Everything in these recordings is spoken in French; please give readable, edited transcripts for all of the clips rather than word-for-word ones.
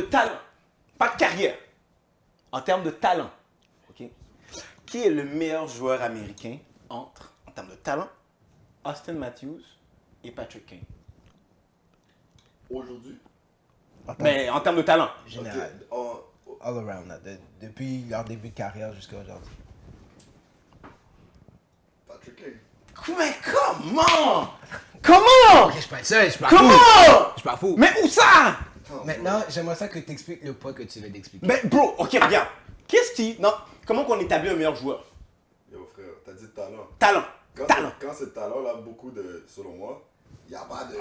de talent, pas de carrière, en termes de talent, ok? Qui est le meilleur joueur américain en termes de talent, Austin Matthews et Patrick Kane? Aujourd'hui. Mais en termes de talent. Général. All around, là, depuis leur début de carrière jusqu'à aujourd'hui. Patrick Kane. Mais comment? Comment? Ok, je suis pas seul, je suis pas Comment? fou. Je suis pas fou. Mais où ça? Maintenant, j'aimerais ça que tu expliques le point que tu veux d'expliquer. Mais bro, ok, regarde. Qu'est-ce qui... Non, comment qu'on établit un meilleur joueur? Yo frère, t'as dit talent. Talent. Quand Talent. c'est talent, là, beaucoup de, selon moi, il n'y a pas de...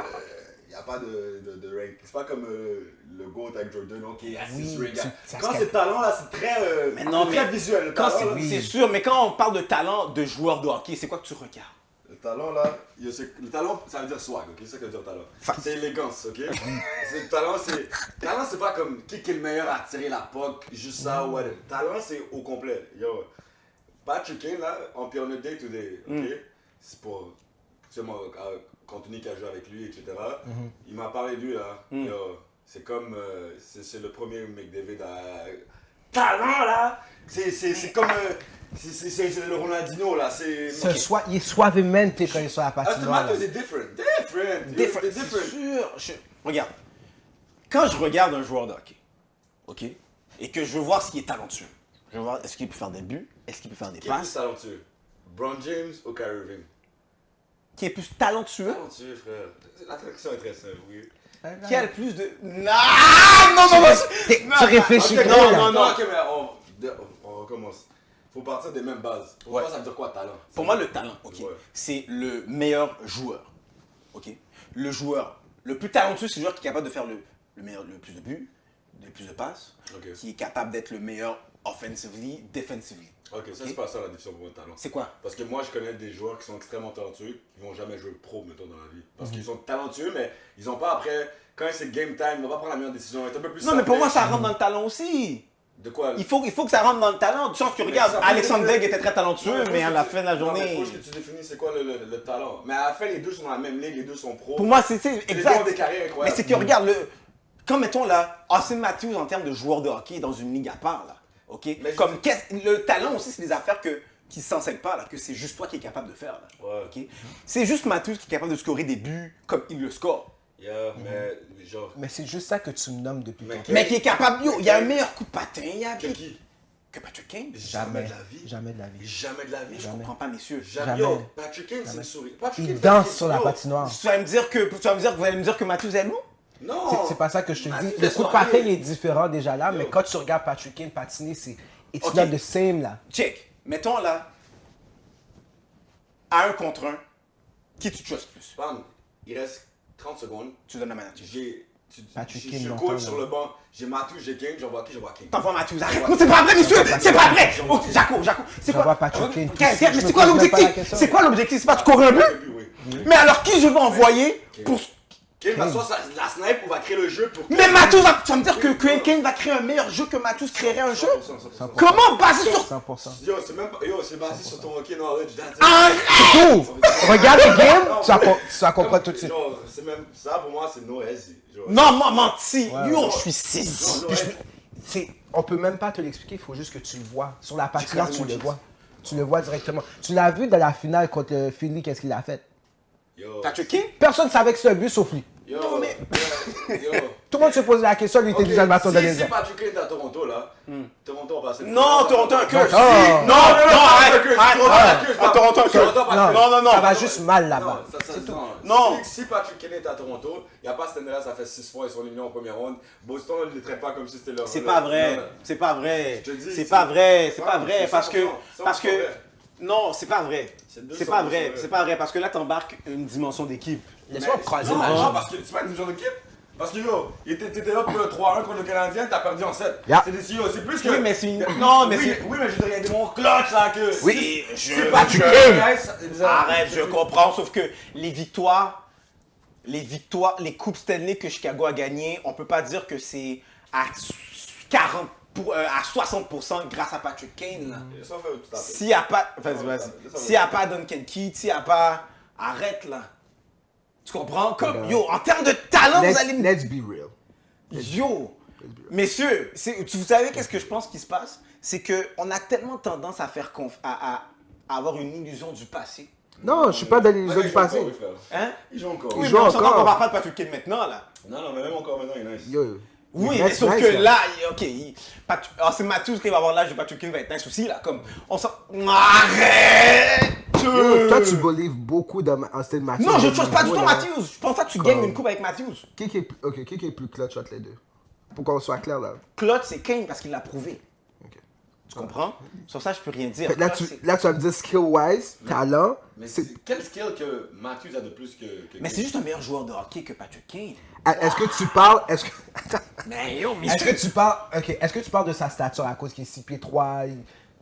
Il n'y a pas de rank. C'est pas comme le GOAT avec Jordan, ok, assist Oui, rank. ça Quand se c'est talent, là, c'est très, Mais non, c'est très mais visuel. Le Quand talent, c'est là, c'est sûr, mais quand on parle de talent de joueur de hockey, c'est quoi que tu regardes? le talent, là, le talent, ça veut dire swag, ok? C'est ça que veut dire talent. C'est élégance, ok? Le talent, c'est pas comme qui est le meilleur à tirer la puck, juste ça, ou whatever. Talent, c'est au complet. Yo, Patrick Kane, là, on a day-to-day, ok? C'est pour, tu sais, moi, Anthony qui a joué avec lui, etc. Il m'a parlé de lui, là. Yo, c'est comme, c'est le premier McDavid à... Talent, là! C'est comme... c'est le Ronaldinho, là. Il est suavemente quand il est sur la Austin patinoire. Matthews est different. C'est sûr. Regarde. Quand je regarde un joueur de hockey, ok, et que je veux voir s'il est talentueux, je veux voir est-ce qu'il peut faire des buts, est-ce qu'il peut faire des Qui est plus passes, talentueux? Bron James ou Kyrie Irving? qui est plus talentueux, Talentueux, frère. L'attraction est très simple, oui. qui a le plus de... Non. Tu réfléchis Ok, trop, là. non, ok, mais on recommence. Faut partir des mêmes bases. Pour toi, ça veut dire quoi, talent? Pour moi, le talent, ok, Ouais. c'est le meilleur joueur, ok. Le joueur le plus talentueux, c'est le joueur qui est capable de faire le plus de buts, le plus de passes, Ok. qui est capable d'être le meilleur offensively, defensively. Ok, ça, c'est pas ça la définition pour moi de talent. C'est quoi? Parce que moi, je connais des joueurs qui sont extrêmement talentueux, qui vont jamais jouer pro, mettons, dans la vie. Parce qu'ils sont talentueux, mais ils ont pas après, quand c'est game time, ils vont pas prendre la meilleure décision. Être un peu plus Non, mais pour moi, ça savage. rentre dans le talent aussi. De quoi? Il faut que ça rentre dans le talent. Du sens que regarde, ça- Alexandre Degg était très talentueux, Non, mais à la faut que fin de la tu- non, mais journée... faut que tu définisses c'est quoi le talent. Mais à la fin, les deux sont dans la même ligue, les deux sont pros. Pour moi, c'est Les deux ont exact. des carrières Mais incroyables. c'est que regarde, quand mettons là, Austin Matthews en termes de joueur de hockey dans une ligue à part, là, ok? Mais Comme le talent aussi, c'est des affaires qui ne s'enseignent pas, là, que c'est juste toi qui es capable de faire. Là, Ouais. ok? C'est juste Matthews qui est capable de scorer des buts comme il le score. Yeah, mais genre... Mais c'est juste ça que tu me nommes depuis Mais tantôt. Mais qui est capable, yo, il y a un meilleur coup de patin, il y a Qui? que Patrick Kane. Jamais de la vie. Jamais de la vie. Jamais de la vie. Je comprends pas, messieurs. Jamais. Yo, Patrick Kane, c'est une souris. Patrick Il Kane, danse Patrick sur la Kane, yo. patinoire. Vous allez me dire que Matthews est bon? Non. C'est pas ça que je te dis. Matthews, Le coup de laisse-moi patin aller. est différent déjà là, mais quand tu regardes Patrick Kane patiner, c'est it's Ok. not the same là. Check. Mettons là, à 1 contre 1, qui tu trustes plus? Bam, il reste 30 secondes. Tu donnes à Matthews. Patrick Kane Je longtemps, coach là. sur le banc. J'ai Matthews, j'ai Kane, j'envoie qui? J'envoie Kane. T'envoies Matthews, arrête. Non, c'est pas vrai, monsieur. C'est pas vrai. Oh, Jaco. C'est J'envoie quoi? Patrick Kane. Regarde, Je mais me c'est quoi pose même pas la l'objectif? question. C'est quoi l'objectif? C'est pas de scorer un but? Oui. Mais alors qui je vais envoyer pour... Kane va soit la snipe ou va créer le jeu pour que... Mais Matthews, tu vas me dire que Kane va créer un meilleur jeu que Matthews créerait un jeu? 100%. Comment basé sur... 100%. Yo, c'est même pas... Yo, c'est basé sur ton hockey knowledge. that's it. Ah, Tout! Regarde le game, Non, tu vas mais- comprendre tout de suite. Genre, c'est même... Ça, pour moi, c'est no easy. Genre, non, moi, menti. Ouais, Yo, ouais. je suis 6. no, On peut même pas te l'expliquer, il faut juste que tu le vois. Sur la patinoire, tu carrément le dit vois. Tu le vois directement. Tu l'as vu dans la finale contre le Philly, qu'est-ce qu'il a fait? Yo, Patrick Kane? Personne ne savait que c'était un but sauf lui. yo, Non, mais- yo. Tout le monde se posait la question, lui était déjà le bâton de Si les Patrick Kane est à Toronto, là, Toronto va passer... Non, Toronto un curse. Oh. Non, arrête. Toronto un curse. Non. Ça va juste mal là-bas. Non. Si Patrick Kane est à Toronto, il n'y a pas cette année-là, ça fait 6 fois, ils sont éliminés en première ronde. Boston, ils ne les traitent pas comme si c'était leur... C'est pas vrai. Non, C'est pas vrai. Je te dis, C'est pas vrai. C'est Ouais, pas vrai. c'est Parce que... 100%, Parce que... vrai. Non, c'est pas vrai. C'est C'est pas 200% vrai. vrai. C'est pas vrai. Parce que là, t'embarques une dimension d'équipe. Laisse-moi croiser Non, ma non, jambe. parce que c'est pas une division d'équipe. Parce que yo, t'étais là pour le 3-1 contre le Canadien, t'as perdu en 7. Yeah. C'est plus que. Oui, mais c'est une... Non, mais oui, c'est... oui, mais je veux dire, il y a des moments clutch là que. Oui, c'est pas du Arrête, je comprends, sauf que les victoires, les Coupes Stanley que Chicago a gagnées, on peut pas dire que c'est à 60% grâce à Patrick Kane. Là. Ça fait tout à fait. S'il n'y a pas... Vas-y. S'il n'y a pas Duncan Keith, s'il n'y a pas... Arrête, là. Tu comprends? Comme, yo, en termes de talent, vous allez me... Let's be real. Yo, Messieurs, vous savez qu'est-ce que je pense qui se passe? C'est qu'on a tellement tendance à faire à avoir une illusion du passé. Non, je suis pas dans l'illusion du passé. Hein? Ils jouent encore. Oui, joue mais on s'entend encore. qu'on va pas de Patrick Kane maintenant, là. Non, mais même encore maintenant, il est nice. Yo, Oui, il mais reste sauf nice, que là. là, ok, alors c'est Matthews qui va avoir l'âge de Patrick Kane va être nice aussi, là. Comme, on s'en... Arrête! Yo, toi, tu belives beaucoup dans Austin Matthews. Non, je ne trust pas du tout Voilà. Matthews. Je pense pas que tu Comme- gagnes une coupe avec Matthews. Qui est plus clutch entre les deux? Pour qu'on soit clair, là. Clutch, c'est Kane parce qu'il l'a prouvé. Ok. Tu comprends? Sur ça, je peux rien dire. Fait que là, Clutch, tu vas me dire skill-wise, talent. Mais c'est- quel skill que Matthews a de plus que Mais c'est juste un meilleur joueur de hockey que Patrick Kane. Est-ce que tu parles... Est-ce que... Attends. Mais yo, Est-ce que tu parles... Ok, est-ce que tu parles de sa stature à cause qu'il est 6 pieds 3?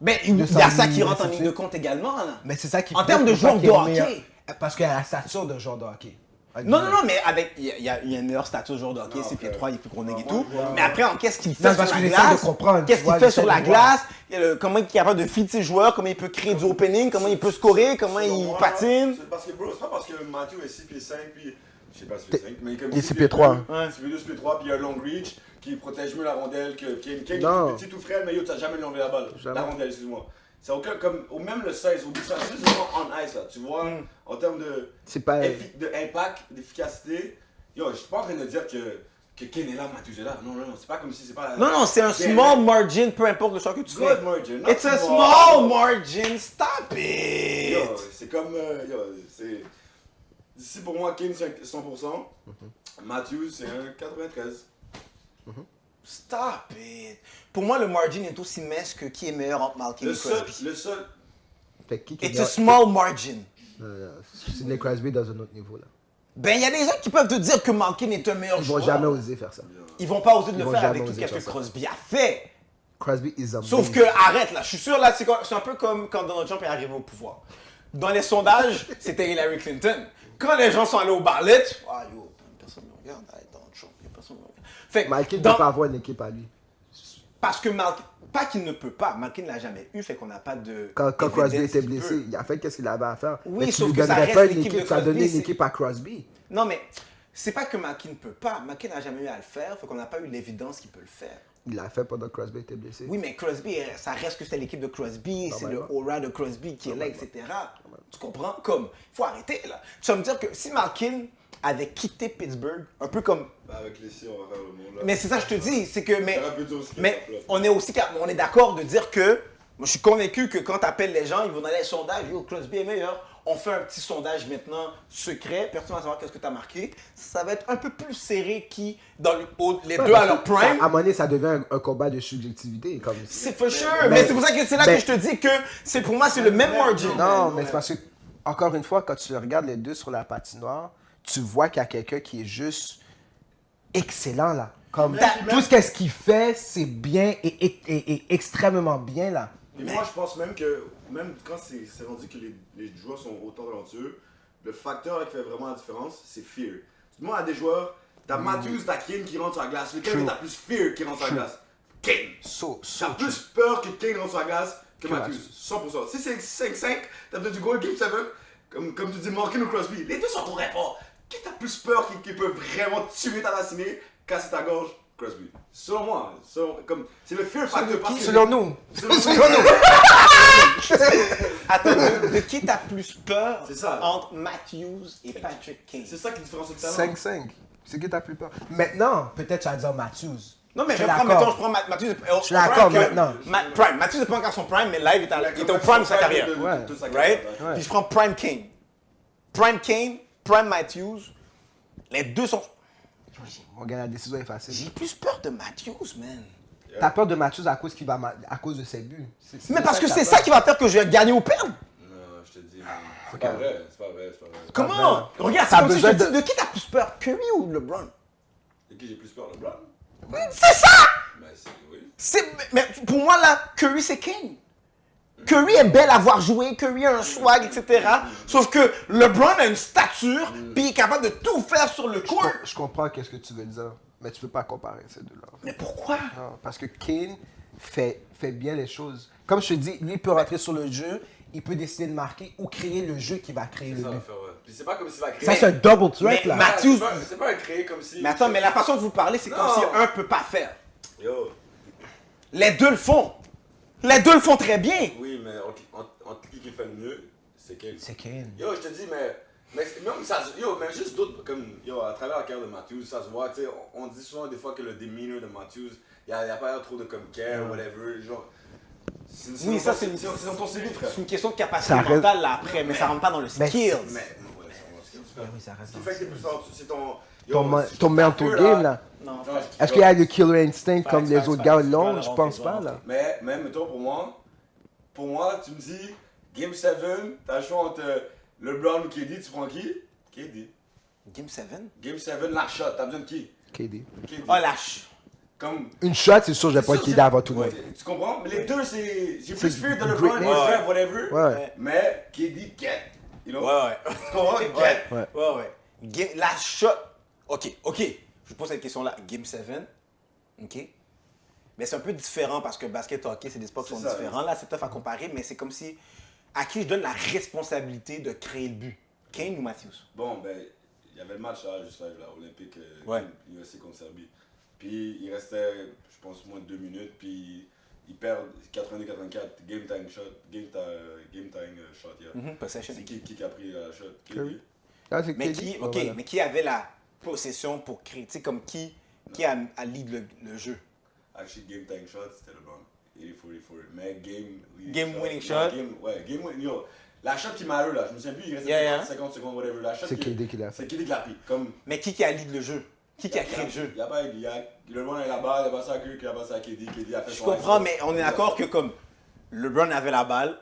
Ben, il y a 200 ça qui 000, rentre en ainsi de ligne de suite. compte également, là. Mais c'est ça qui... En termes de prouve pas joueur qu'il est de meilleur. hockey. Parce qu'il a la stature de joueur de hockey. Non, mais avec, il y a une meilleure stature de joueur de hockey, Non, 6 pieds frère. 3, il est plus gros nègre et Non, tout. moi, Mais après, qu'est-ce qu'il Non, fait c'est parce sur que la j'essaie de glace? comprendre, Qu'est-ce tu qu'il vois, fait sur j'essaie la de voir. glace? Comment il est capable de feed ses joueurs? Comment il peut créer du opening? Comment il peut scorer? Comment Selon il moi, patine? C'est parce que, bro, c'est pas parce que Matthews est 6 pieds 5, puis. Je sais pas 6 pieds 5, mais comme. Il est 6 pieds 3. 6 pieds 2, 6 pieds 3, puis il a un long reach qui protège mieux la rondelle que Kane. Kane, il Non. est petit tout frais, mais yo, t'as jamais enlevé la balle. Jamais. La rondelle, excuse-moi. C'est aucun, comme, au même le 16, au bout de ça, c'est juste vraiment on ice, là. Tu vois, en termes de. C'est pas... De impact, d'efficacité. Yo, je suis pas en train de dire que Kane est là, Matthews est là. Non, c'est pas comme si c'est pas. Non, c'est un small margin, peu importe le choix que tu fais. Good margin. not It's a small. small margin, stop it! Yo, c'est comme. Yo, c'est. D'ici pour moi, Kane c'est 100%. Matthews c'est un 93. Stop it! Pour moi, le margin est aussi mince que qui est meilleur entre Malkin Le et seul. Crosby. Le seul. Fait que qui It's a small margin. Sidney Crosby dans un autre niveau, là. Ben, il y a des gens qui peuvent te dire que Malkin est un meilleur Ils vont joueur. jamais oser faire ça. Ils vont pas oser de Ils le vont faire jamais avec tout oser ce que faire ça. Crosby a fait. Crosby is a Sauf que, arrête là, je suis sûr là, c'est un peu comme quand Donald Trump est arrivé au pouvoir. Dans les sondages, c'était Hillary Clinton. Quand les gens sont allés au barlet, ah yo, personne ne me regarde, arrête Donald Trump, personne ne me regarde. Fait que Malkin ne dans- peut pas avoir une équipe à lui. Parce que Malkin, pas qu'il ne peut pas, Malkin ne l'a jamais eu, fait qu'on n'a pas de. Quand Crosby evidence était qu'il blessé, peut. il a fait qu'est-ce qu'il avait à faire. Oui, Mais tu sauf lui que ça donnerais reste pas une l'équipe de équipe, tu as Crosby, donné une c'est- équipe à Crosby. Non, mais c'est pas que Malkin ne peut pas. Malkin n'a jamais eu à le faire, fait qu'on n'a pas eu l'évidence qu'il peut le faire. Il l'a fait pendant que Crosby était blessé. Oui, mais Crosby, ça reste que c'est l'équipe de Crosby, c'est le aura de Crosby qui est là, etc. Tu comprends? Comme, il faut arrêter là. Tu vas me dire que si Malkin avait quitté Pittsburgh, un peu comme. Bah, avec les si, on va faire le monde là. Mais c'est ça, je te dis, c'est que. Mais, Ça aurait pu dire aussi qu'il mais y a pas de on est d'accord de dire que. Moi, je suis convaincu que quand tu appelles les gens, ils vont dans les sondages, yo, Crosby est meilleur. On fait un petit sondage maintenant secret, personne va savoir qu'est-ce que tu as marqué. Ça va être un peu plus serré qui, dans les Ouais, deux à parce leur que ça- prime. à un moment donné, ça devient un combat de subjectivité. Comme... C'est for sure, Mais- mais c'est pour ça que c'est là mais- que je te dis que c'est pour moi c'est le même margin. Non, mais c'est parce que, encore une fois, quand tu regardes les deux sur la patinoire, tu vois qu'il y a quelqu'un qui est juste excellent, là. Comme, tout ce qu'il fait, c'est bien et extrêmement bien, là. Et moi, je pense même que, même quand c'est rendu que les joueurs sont autant talentueux, le facteur qui fait vraiment la différence, c'est fear. Tu demandes à des joueurs, t'as Matthews, t'as Kane qui rentre sur la glace. Lequel True. t'as plus fear qui rentre sur la glace? Kane! T'as true. plus peur que Kane rentre sur la glace que Que Matthews. 100%. Si c'est 5-5, t'as besoin du goal game 7, comme tu dis Malkin ou Crosby. Les deux sont trop forts. Qui t'as plus peur qui peut vraiment tuer ta racine, casser ta gorge? Crosby. Selon moi, c'est le fear factor. parce que- Selon nous. Selon nous. Attends, de qui t'as plus peur C'est ça. entre Matthews et Patrick Kane? C'est ça qui différencie le talent. 5-5. C'est qui t'as plus peur? Maintenant, peut-être tu vas dire Matthews. Non, mais Je je suis prends, d'accord. mettons, je prends Matthews. Je suis d'accord maintenant. Prime. Matthews n'est pas encore son prime, mais live il est au prime de sa carrière. Ouais. Right? Ouais. Puis je prends Prime Kane. Prime Kane, Prime Matthews. Les deux sont. Mon gars, la décision est facile. J'ai plus peur de Matthews, man. T'as peur de Matthews à cause, à cause de ses buts. Mais parce que c'est ça qui va faire que je vais gagner ou perdre. Non, je te dis, c'est pas vrai, c'est pas vrai, c'est pas vrai. Comment? Regarde, c'est T'as comme si je te besoin dis, de qui t'as plus peur? Curry ou LeBron? De qui j'ai plus peur, LeBron? C'est ça! Ben, c'est, oui. Mais pour moi, là, Curry, c'est Kane. Curry est belle à voir jouer, Curry a un swag, etc. Sauf que LeBron a une stature, puis il est capable de tout faire sur le court. Je comprends qu'est-ce que tu veux dire, mais tu peux pas comparer ces deux-là. Mais pourquoi? Non, parce que Kane fait bien les choses. Comme je te dis, lui il peut rentrer sur le jeu, il peut décider de marquer ou créer le jeu qui va créer C'est le ça but. l'affaire, ouais. Puis c'est pas comme s'il va créer. Ça, c'est un double threat, Mais là. Matthews- C'est pas un créer comme si. Mais attends, mais la façon que vous parlez, c'est comme Non. si un peut pas faire. Yo, Les deux le font. Les deux le font très bien. oui, mais entre qui fait le mieux, c'est Kane. C'est Kane. Yo, je te dis, mais même ça, yo, même juste d'autres, comme, yo, à travers la carrière de Matthews, ça se voit, tu sais, on dit souvent des fois que le demeanor de Matthews, il y a pas trop de comme care, whatever, genre. Oui, ça, c'est dans ton CV, frère. C'est une question de capacité Ça reste- mentale là après, mais ça rentre pas dans le Mais skills. Mais, ouais, c'est Mais oui, ça reste Ce qui fait que t'es plus fort, c'est ton. ton mental game, là. Non, Non, Est-ce qu'il y a le killer instinct Facts, comme les facts, autres facts. gars Tu l'ont? dois Je le pense rentrer, pas, tu dois là. mais mettons, pour moi, tu me dis, Game 7, t'as le choix entre LeBron ou KD, tu prends qui? KD. Game 7? Game 7, la shot, t'as besoin de qui? KD. KD. Oh, lâche. Comme. Une shot, c'est sûr, je vais pas C'est sûr, KD avant tout le ouais, monde. tu comprends? Mais les deux, c'est. J'ai plus C'est fear de du LeBron, greatness. ouais, whatever. Ouais. Mais KD, get. You know? Ouais. Tu comprends? Get. Ouais. La shot. Ok. Je pose cette question-là. Game 7. Ok. Mais c'est un peu différent parce que basket et hockey, c'est des sports qui sont C'est ça, différents. oui. Là, c'est tough à comparer, mais c'est comme si. À qui je donne la responsabilité de créer le but? Kane ou Matthews? Bon, ben, il y avait le match là, juste live, là, olympique, Ouais. USA contre Serbie. Puis il restait, je pense, moins de 2 minutes, puis ils perdent 82-84, game time shot, yeah. Possession. C'est qui a pris la shot? Curry. Ah, c'est Mais KD? qui, Ouais, ok, voilà. mais qui avait la possession pour créer? Tu sais, comme qui a lead le jeu? Actually, game time shot, c'était LeBron. 80-44. Mais Game winning non, shot? Game winning, yo. La shot qui m'a eu là, je me souviens plus, il restait Yeah. 50 secondes, whatever. La shot C'est KD qui l'a fait. C'est KD qui l'a pris. Comme. Mais qui a lead le jeu? Qui a créé le jeu? Il y a pas, LeBron a la balle, il a passé à Curry, il a passé à KD, KD a fait Je son comprends, ice. mais on est d'accord que comme LeBron avait la balle,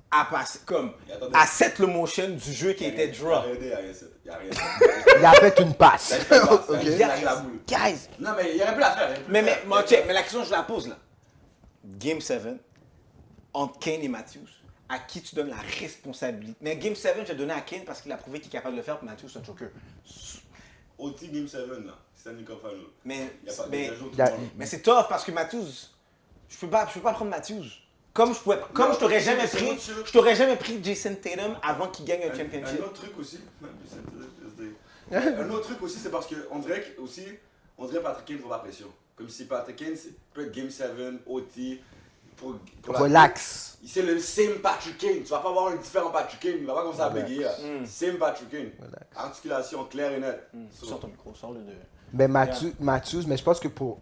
à passer, comme Et attendez. à set le motion du jeu qui était Il a draw. rien dit, il a rien dit. Il a fait une passe. Ok. Ok. a la boule. Guys, Non, mais il aurait pu la faire. il aurait pu mais, le mais, faire. ok, mais la question je la pose là. Game 7, entre Kane et Matthews, à qui tu donnes la responsabilité? Mais Game 7, j'ai donné à Kane parce qu'il a prouvé qu'il est capable de le faire, puis Matthews c'est un choker. OT Game 7, là. Stanley Cup Final. Mais, Il y a pas mais, de jour tout il y a- le monde. mais c'est tough parce que Matthews, je peux pas prendre Matthews. Comme je t'aurais jamais c'est pris, autre chose. je t'aurais jamais pris Jason Tatum avant qu'il gagne un championship. Un autre truc aussi. Un autre truc aussi, c'est parce qu'on dirait que Patrick Kane prend pas pression. Comme si Patrick Kane peut être Game 7, OT. pour Relax. C'est le same Patrick Kane. Tu vas pas avoir un différent Patrick Kane. Il va pas commencer à Relax. bégayer. Same Patrick Kane. Relax. Articulation claire et nette. Sors ton micro, sors-le de. Mais Matthews, mais je pense que pour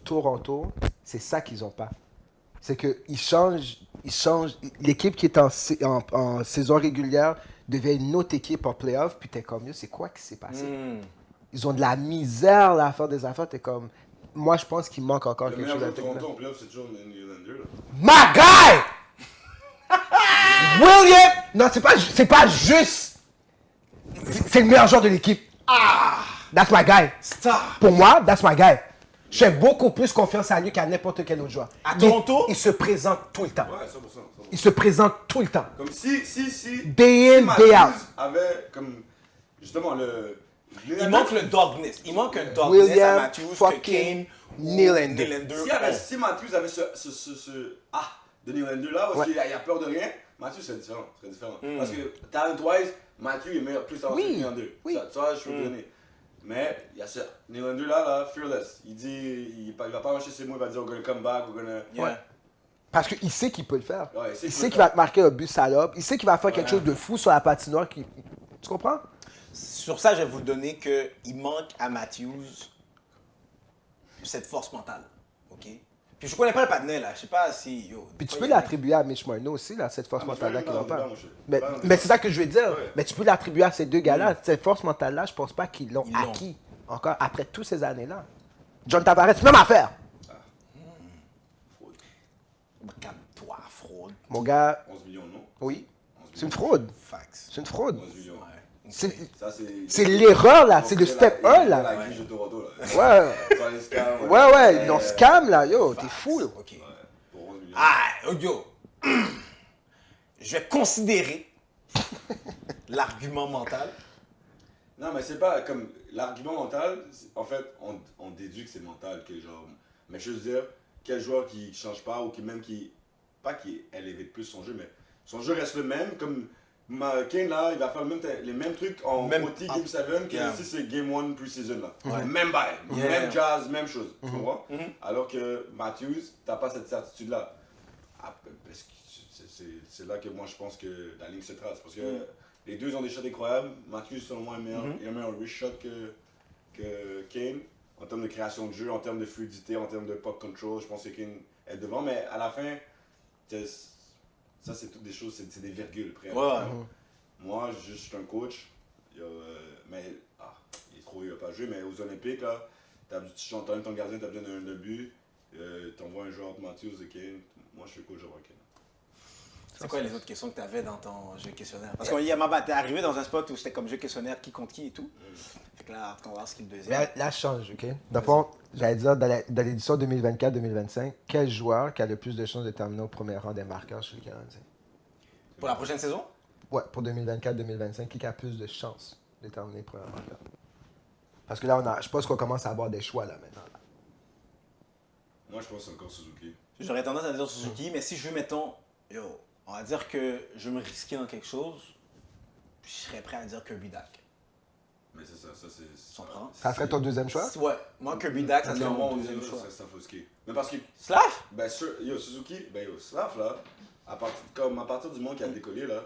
Toronto, c'est ça qu'ils ont pas. C'est qu'ils changent. L'équipe qui est en saison régulière devient une autre équipe en playoff, puis t'es comme, yo, c'est quoi qui s'est passé? Ils ont de la misère là, à faire des affaires, t'es comme. Moi, je pense qu'il manque encore Le quelque meilleur chose joueur à de technique. Toronto en playoff, c'est toujours le New Zealander. My guy! William! Non, c'est pas juste. C'est le meilleur joueur de l'équipe. That's my guy. Stop! Pour moi, that's my guy. Je fais beaucoup plus confiance à lui qu'à n'importe quel autre joueur. À Toronto? Il se présente tout le temps. Ouais, 100%. Il se présente tout le temps. Comme si Day in, Matthews day out. avait comme justement Il manque le dogness. Il manque un dogness à William Matthews que fucking Kane ou Nylander. si Matthews avait de Nylander là, parce Ouais. qu'il a peur de rien, Matthews serait différent. Parce que talent-wise, Matthews est meilleur, plus talentueux Oui, que Nylander. oui. Ça, je peux te donner. Mais il y a ce Nylander là, fearless. Il dit, il va pas lâcher ses mots, il va dire we're gonna come back, we're gonna. Ouais. Parce qu'il sait qu'il peut le faire. Ouais, Il sait qu'il va te marquer un but salope. Il sait qu'il va faire quelque chose de fou sur la patinoire. Tu comprends? Sur ça, je vais vous donner qu'il manque à Matthews cette force mentale. OK? Puis je connais pas le patinet, là. Je sais pas si. Puis tu peux l'attribuer à Mitch Marner aussi, là, cette force Ah, mais mentale-là je qu'il vais n'a pas pas. dans le débat, Mais, pas dans le mais débat. c'est ça que je veux dire. Ouais. Mais tu peux l'attribuer à ces deux gars-là. Cette force mentale-là, je pense pas qu'ils l'ont Ils l'ont. acquis encore après toutes ces années-là. John Tavares, même affaire. Calme-toi, fraude. Mon gars, 11 millions, non? oui, c'est une fraude. Fax. C'est une fraude. 11 millions. C'est Ça, c'est l'erreur, là. C'est le step 1, là. La guiche de Toronto, là. Ouais, Sur les scams, ouais, ils ont scam, là. Yo, t'es fou, là. OK. Pour 11 millions. Ah, yo. Je vais considérer l'argument mental. Non, mais c'est pas comme l'argument mental. En fait, on déduit que c'est mental, que genre. Mais je veux dire, quel joueur qui change pas ou qui même qui. Pas qui élève plus son jeu, mais son jeu reste le même. Comme Kane là, il va faire les mêmes trucs en Même- OT Game 7 que Yeah. si c'est Game 1 pre-season là. Ouais. Même bail, Yeah. même jazz, même chose. Tu Mhm. comprends? Mhm. Alors que Matthews, t'as pas cette certitude là. Parce que c'est là que moi je pense que la ligne se trace. Parce que les deux ont des shots incroyables. Matthews, selon moi, il a un meilleur wrist shot que Kane. En termes de création de jeu, en termes de fluidité, en termes de puck control, je pense que Kane est devant. Mais à la fin, ça c'est toutes des choses, c'est des virgules. Après. Ouais. Moi, je suis un coach. Mais il n'a pas joué, mais aux Olympiques, là, tu entends ton gardien, tu as besoin d'un but. T'envoies un joueur entre Matthews et Kane. Moi, je suis coach avant Kane. C'est quoi les autres questions que tu avais dans ton jeu questionnaire? Parce que t'es arrivé dans un spot où c'était comme jeu questionnaire, qui contre qui et tout. Fait que là, on va voir ce qu'il est le deuxième. Là, je change, OK? Dans le fond, j'allais dire, dans l'édition 2024-2025, quel joueur qui a le plus de chances de terminer au premier rang des marqueurs chez les Canadiens? Pour la prochaine saison? Ouais, pour 2024-2025, qui a plus de chances de terminer premier marqueur? Parce que là, je pense qu'on commence à avoir des choix là maintenant. Moi, je pense que c'est encore Suzuki. J'aurais tendance à dire Suzuki, mais si je veux, mettons, on va dire que je veux me risquer dans quelque chose, je serais prêt à dire Kirby Dak. Mais c'est ça, c'est. Tu comprends? Ça serait ton deuxième choix? Ouais, moi Kirby Dak, ça serait Non, mon mon deuxième choix. c'est Stafoski. Mais parce que, Slav? ben, Suzuki, Slav, là, à partir du moment qui a décollé, là,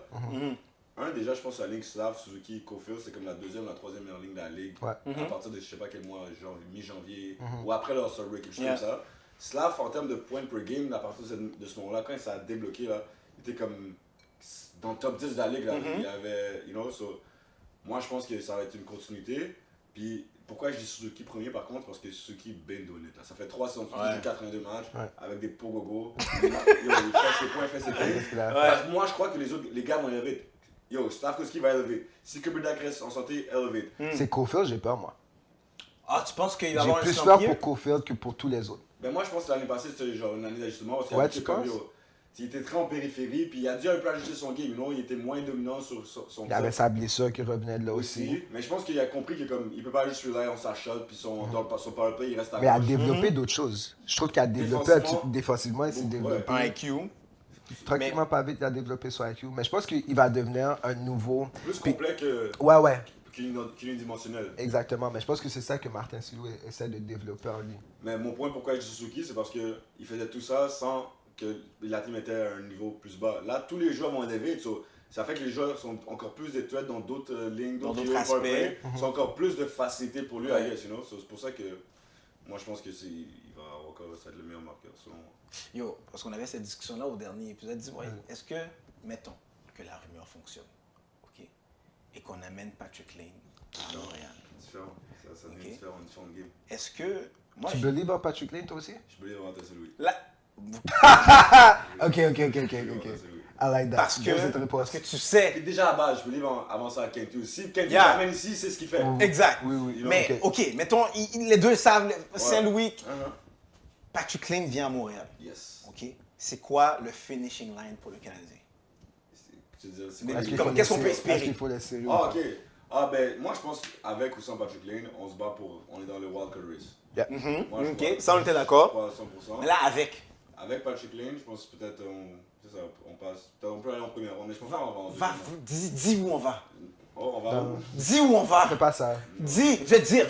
déjà, je pense que la ligue Slav, Suzuki, Cofield, c'est comme la deuxième, la troisième meilleure ligne de la ligue. Ouais. À partir de je sais pas quel mois, genre mi-janvier, ou après leur All-Star Break, quelque chose Yeah. comme ça. Slav, en termes de points per game, à partir de ce moment-là, quand ça a débloqué, là, il était comme dans le top 10 de la ligue. Là. Il y avait, moi, je pense que ça va être une continuité. Puis, pourquoi je dis Suzuki premier par contre? Parce que Suzuki ben donné. Ça fait 3 saisons, Ouais. 82 matchs, Ouais. avec des pogogos. Il fait ses points, il fait ses trucs. Parce que moi, je crois que les gars vont élever. Stafoski va élever. Si Kirby Dak reste en santé, élevé. C'est Cofield, j'ai peur, moi. Ah, tu penses qu'il va J'ai avoir un plus slump peur year? pour Cofield que pour tous les autres. Ben moi, je pense que l'année passée, c'était genre une année d'ajustement. Parce Ouais, qu'il tu penses? il était très en périphérie, puis il a dû un peu ajuster son game. Il était moins dominant sur son Il avait sa blessure qui revenait de là aussi. Mais je pense qu'il a compris qu'il ne peut pas juste rely on sa shot, puis son power play, il reste à Mais il a gauche. développé d'autres choses. Je trouve qu'il a développé défensivement, il s'est beaucoup, développé. Un IQ. Tranquillement, pas vite, il a développé son IQ. Mais je pense qu'il va devenir un nouveau. Plus complet Ouais. qu'unidimensionnel. Exactement. Mais je pense que c'est ça que Martin Silou essaie de développer en lui. Mais mon point pourquoi je dis Suzuki, c'est parce qu'il faisait tout ça sans que la team était à un niveau plus bas. Là, tous les joueurs vont élever. Ça fait que les joueurs sont encore plus d'études dans d'autres lignes, Dans d'autres d'autres aspects. C'est encore plus de facilité pour lui, Ouais. I guess, C'est pour ça que moi, je pense que il va encore être le meilleur marqueur, selon moi. Yo, parce qu'on avait cette discussion-là au dernier épisode. Dis-moi, est-ce que, mettons, que la rumeur fonctionne, ok, et qu'on amène Patrick Lane à Montréal, Différent. Ça devient Ok. différent, une différente game. est-ce que, moi, Tu believe en Patrick Lane, toi aussi? Je peux lire avant Louis. là, Ok. I like that. parce J'aime cette que réponse. tu sais, Et déjà à base, je peux lire avant ça à Kentu aussi. Kentu, Yeah. même ici, c'est ce qu'il fait. exact. Oui. Mais, ok, mettons, les deux savent, Saint-Louis, Uh-huh. Patrick Lane vient à Montréal, Yes. ok. C'est quoi le finishing line pour le Canadien? Tu veux dire, c'est Mais quoi Est-ce les- qu'il faut qu'est-ce qu'on laisser- peut espérer? Est-ce qu'il faut laisser lui ou Ah, pas? ok. Ah, ben, moi, je pense qu'avec ou sans Patrick Lane, on se bat pour. On est dans le wildcard race. Moi, je Ok, crois- ça on était je d'accord. crois à 100%. Mais là, avec, Avec Patrick Lane, je pense peut-être c'est ça, on passe. On peut aller en première ronde, mais je pense pas qu'on va en va, deuxième. dis où on va. Oh, on va Non. où? Dis où on va. Fais pas ça. Dis, je vais te dire,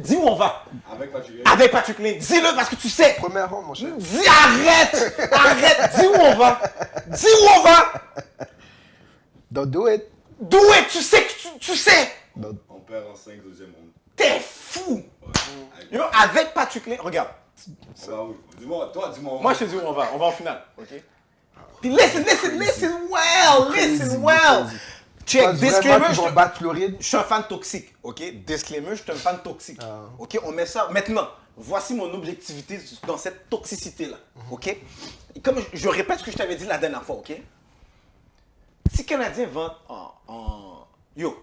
dis où on va. Avec Patrick Lane. Avec Patrick Lane, dis-le parce que tu sais. Première ronde, mon cher. Dis, arrête, dis où on va. Dis où on va. Don't do it. D'où est, tu sais que tu sais. On perd en 5 deuxième ronde. T'es fou. Ouais. You know, avec Patrick Lane, regarde. On va où? Dis-moi, toi, dis-moi. Moi, je te dis où on va en finale, ok? Puis listen well. Crazy. Check, Pense vraiment disclaimer, qu'ils vont battre Floride. je suis un fan toxique, ok? Disclaimer, je suis un fan toxique. Ah. Ok, on met ça. Maintenant, voici mon objectivité dans cette toxicité-là, ok? Et comme je répète ce que je t'avais dit la dernière fois, ok? Si Canadien vend Yo,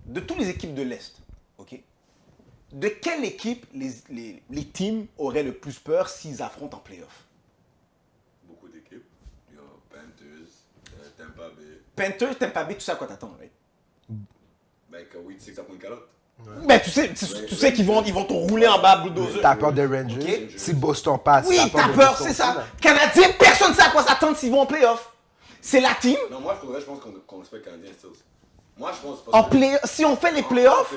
de toutes les équipes de l'Est, ok? De quelle équipe les teams auraient le plus peur s'ils affrontent en playoff? Beaucoup d'équipes. Il y a Panthers, Tampa Bay. Panthers, Tampa Bay, tu sais à quoi t'attendre, right? Ben, oui, tu sais que ça prend une calotte. Ben, tu sais qu'ils vont te rouler en bas, bulldozer. T'as peur des Rangers. Ok. Si Boston passe, Oui, t'as de peur, Boston c'est aussi, ça. là. Canadiens, personne ne sait à quoi s'attendre s'ils vont en playoff. C'est la team. Non, moi, je pense qu'on respecte le Canadien Stills. Moi, je pense En si on fait les playoffs.